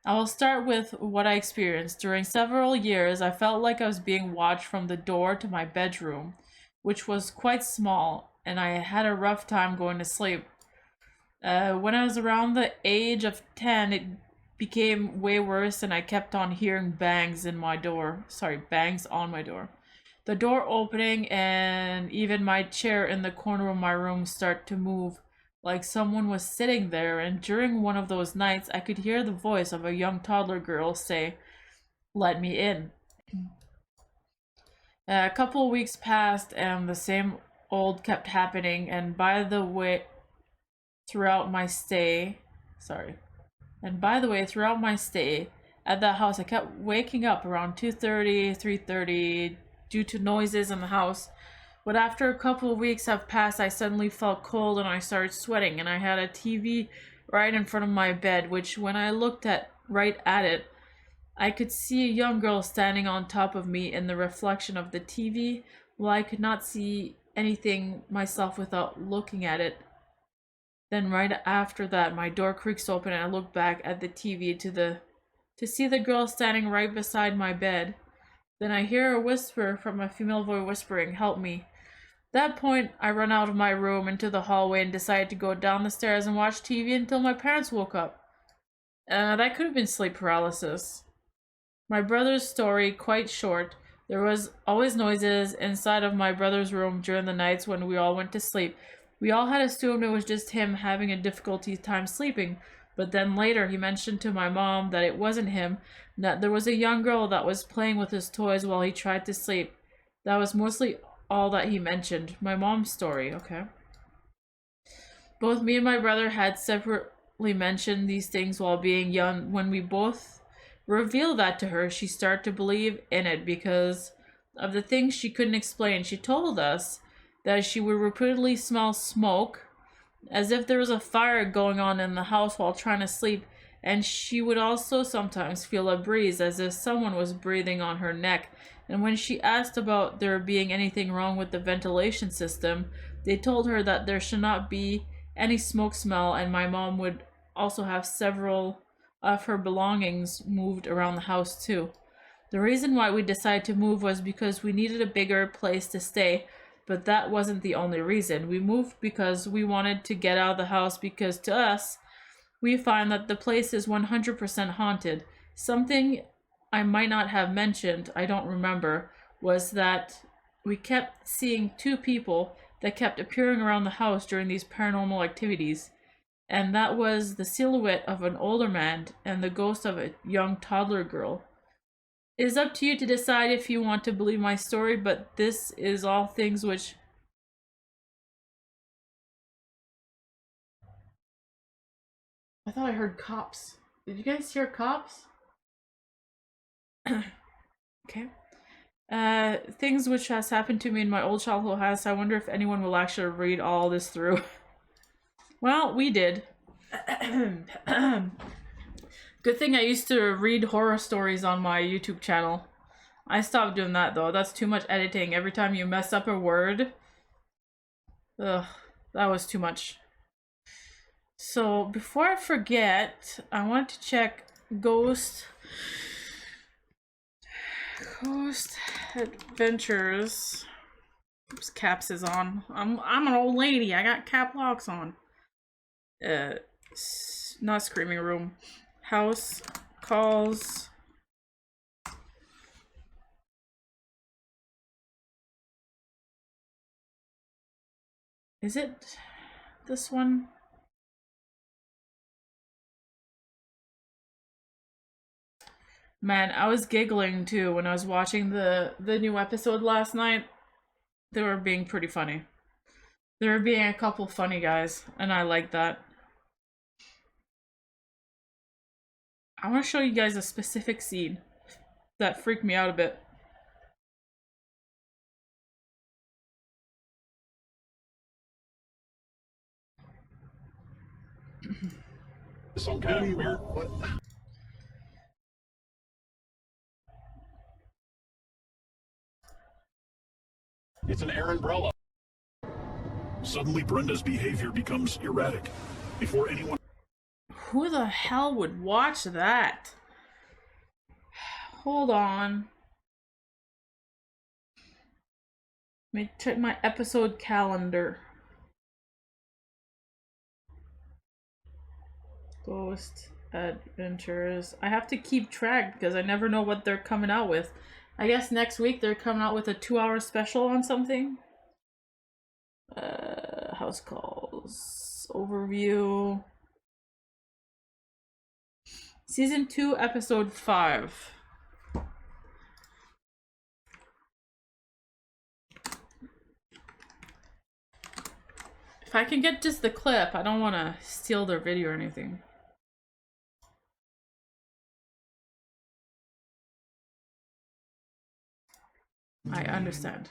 I will start with what I experienced. During several years, I felt like I was being watched from the door to my bedroom, which was quite small, and I had a rough time going to sleep. When I was around the age of 10, it became way worse and I kept on hearing bangs in my door. Sorry, bangs on my door. The door opening and even my chair in the corner of my room start to move like someone was sitting there, and during one of those nights I could hear the voice of a young toddler girl say, "Let me in." A couple of weeks passed and the same old kept happening, and by the way, throughout my stay at that house, I kept waking up around 2:30, 3:30 due to noises in the house. But after a couple of weeks have passed, I suddenly felt cold and I started sweating, and I had a TV right in front of my bed, which when I looked right at it, I could see a young girl standing on top of me in the reflection of the TV, while I could not see anything myself without looking at it. Then right after that, my door creaks open and I look back at the TV to see the girl standing right beside my bed. Then I hear a whisper from a female voice whispering, "Help me." At that point, I run out of my room into the hallway and decided to go down the stairs and watch TV until my parents woke up. That could have been sleep paralysis. My brother's story, quite short. There was always noises inside of my brother's room during the nights when we all went to sleep. We all had assumed it was just him having a difficulty time sleeping, but then later he mentioned to my mom that it wasn't him, and that there was a young girl that was playing with his toys while he tried to sleep. That was mostly all that he mentioned. My mom's story, okay. Both me and my brother had separately mentioned these things while being young. When we both revealed that to her, she started to believe in it because of the things she couldn't explain. She told us that she would repeatedly smell smoke as if there was a fire going on in the house while trying to sleep, and she would also sometimes feel a breeze as if someone was breathing on her neck. And when she asked about there being anything wrong with the ventilation system, they told her that there should not be any smoke smell, and my mom would also have several of her belongings moved around the house too. The reason why we decided to move was because we needed a bigger place to stay, but that wasn't the only reason. We moved because we wanted to get out of the house, because to us, we find that the place is 100% haunted. Something I might not have mentioned, I don't remember, was that we kept seeing two people that kept appearing around the house during these paranormal activities. And that was the silhouette of an older man and the ghost of a young toddler girl. It is up to you to decide if you want to believe my story, but this is all things which... I thought I heard cops. Did you guys hear cops? Okay. Things which has happened to me in my old childhood house. I wonder if anyone will actually read all this through. Well, we did. Good thing I used to read horror stories on my YouTube channel. I stopped doing that though. That's too much editing. Every time you mess up a word. Ugh, that was too much. So before I forget, I want to check Ghost Adventures. Oops, caps is on. I'm an old lady. I got cap locks on. Not Screaming Room. House calls. Is it this one? Man, I was giggling too when I was watching the new episode last night. They were being pretty funny. There were being a couple funny guys, and I like that. I want to show you guys a specific scene that freaked me out a bit. Some kind of weird. What? It's an air umbrella. Suddenly, Brenda's behavior becomes erratic. Before anyone. Who the hell would watch that? Hold on. Let me check my episode calendar. Ghost Adventures. I have to keep track because I never know what they're coming out with. I guess next week they're coming out with a 2-hour special on something. House calls. Overview. Season 2, episode 5. If I can get just the clip, I don't want to steal their video or anything. I understand.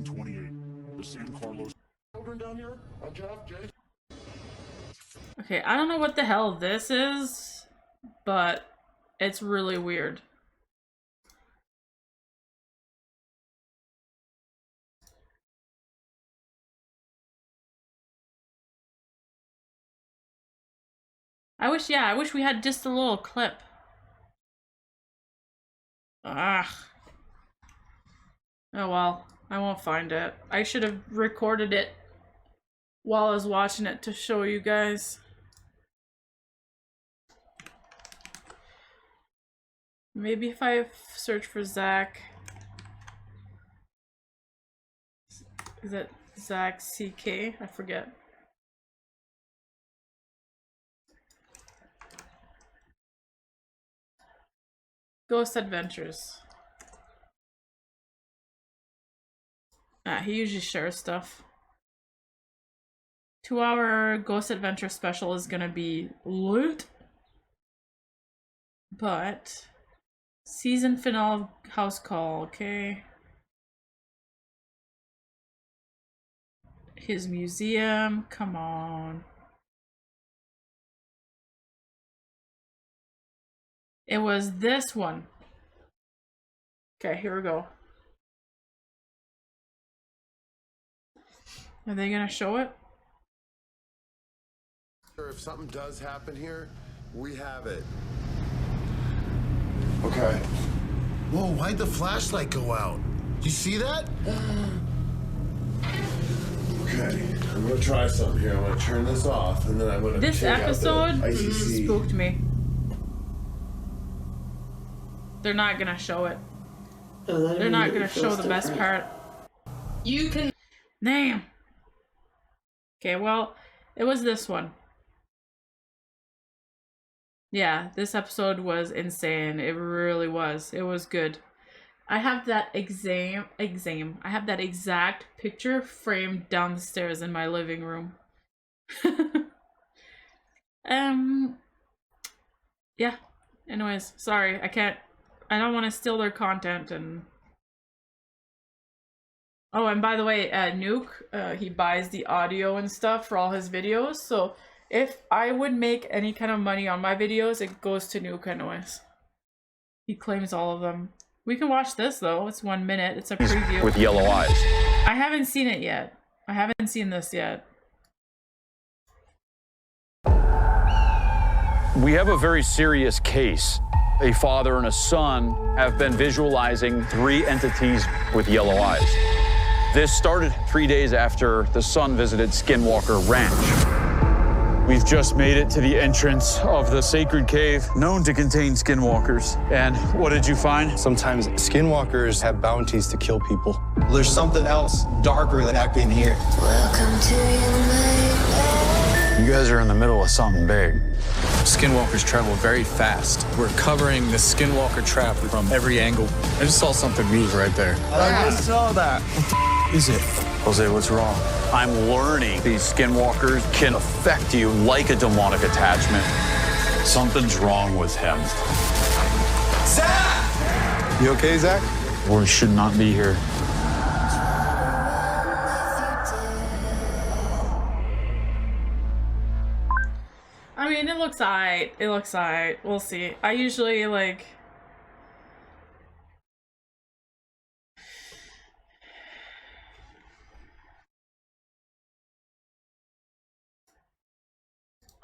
28. The San Carlos. Children down here? Jeff, Jay. Okay, I don't know what the hell this is, but it's really weird. I wish we had just a little clip. Ugh. Oh well, I won't find it. I should have recorded it while I was watching it to show you guys. Maybe if I search for Zach. Is it Zach CK? I forget. Ghost Adventures. He usually shares stuff. 2-hour Ghost Adventure special is gonna be lit. But season finale house call, okay. His museum, come on. It was this one. Okay, here we go. Are they gonna show it? If something does happen here, we have it. Okay. Whoa, why'd the flashlight go out? You see that? Okay, I'm gonna try something here. I'm gonna turn this off, and then I'm gonna This take out the episode ICC. spooked me. They're not gonna show it. They're not gonna show the best part. You can. Damn. Okay, well, it was this one. Yeah, this episode was insane. It really was. It was good. I have that I have that exact picture framed downstairs in my living room. Yeah. Anyways, sorry. I don't want to steal their content. And oh, and by the way, Nuke, he buys the audio and stuff for all his videos. So if I would make any kind of money on my videos, it goes to Nuke anyways. He claims all of them. We can watch this though. It's 1 minute. It's a preview. With yellow eyes. I haven't seen it yet. I haven't seen this yet. We have a very serious case. A father and a son have been visualizing 3 entities with yellow eyes. This started 3 days after the son visited Skinwalker Ranch. We've just made it to the entrance of the sacred cave known to contain skinwalkers. And what did you find? Sometimes skinwalkers have bounties to kill people. There's something else darker than that in here. Welcome to your nightmare. You guys are in the middle of something big. Skinwalkers travel very fast. We're covering the skinwalker trap from every angle. I just saw something move right there. I just saw that. Is it? Jose, what's wrong? I'm learning these skinwalkers can affect you like a demonic attachment. Something's wrong with him. Zach! You okay, Zach? We should not be here. I mean, it looks alright. It looks alright. We'll see. I usually like...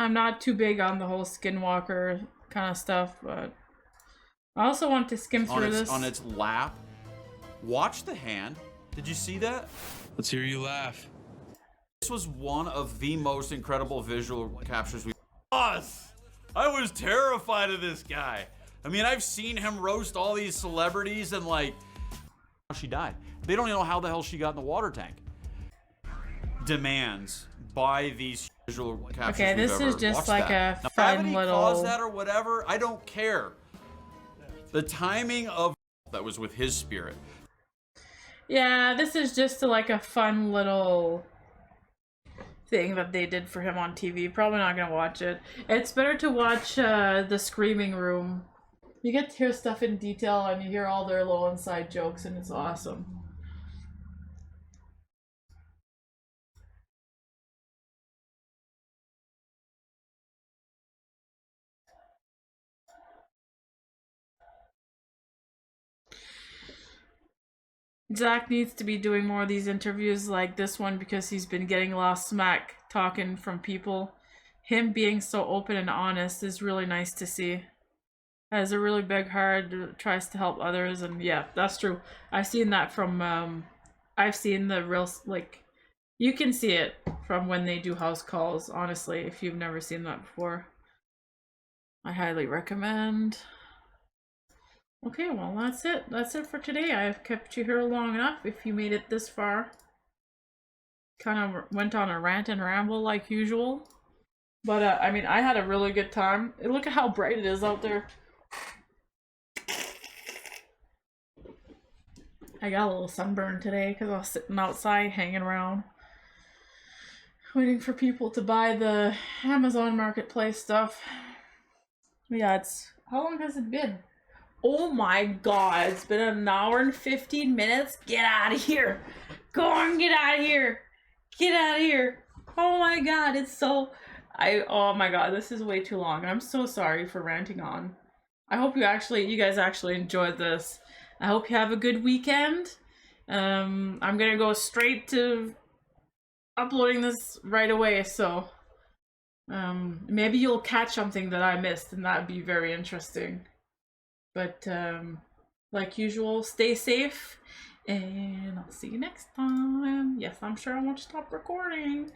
I'm not too big on the whole skinwalker kind of stuff, but I also want to skim through this. On its lap. Watch the hand. Did you see that? Let's hear you laugh. This was one of the most incredible visual captures we... Us! I was terrified of this guy. I mean, I've seen him roast all these celebrities and like... She died. They don't even know how the hell she got in the water tank. Demands by these visual captures. Okay, this is just like a fun little... caused that or whatever, I don't care. The timing of that was with his spirit. Yeah, this is just like a fun little thing that they did for him on TV. Probably not gonna watch it. It's better to watch The Screaming Room. You get to hear stuff in detail and you hear all their little inside jokes and it's awesome. Zach needs to be doing more of these interviews like this one because he's been getting a lot of smack talking from people. Him being so open and honest is really nice to see. Has a really big heart, tries to help others, and yeah, that's true. I've seen that from, I've seen the real, like, you can see it from when they do house calls, honestly, if you've never seen that before. I highly recommend. Okay, well, that's it. That's it for today. I've kept you here long enough if you made it this far. Kind of went on a rant and ramble like usual. But, I mean, I had a really good time. Look at how bright it is out there. I got a little sunburn today because I was sitting outside hanging around. Waiting for people to buy the Amazon Marketplace stuff. Yeah, it's... How long has it been? Oh my god, it's been 1 hour and 15 minutes. Get out of here. Go on, get out of here. Get out of here. Oh my god, it's so... oh my god, this is way too long. I'm so sorry for ranting on. I hope you guys actually enjoyed this. I hope you have a good weekend. I'm gonna go straight to uploading this right away, so maybe you'll catch something that I missed, and that'd be very interesting. But like usual, stay safe, and I'll see you next time. Yes, I'm sure I won't stop recording.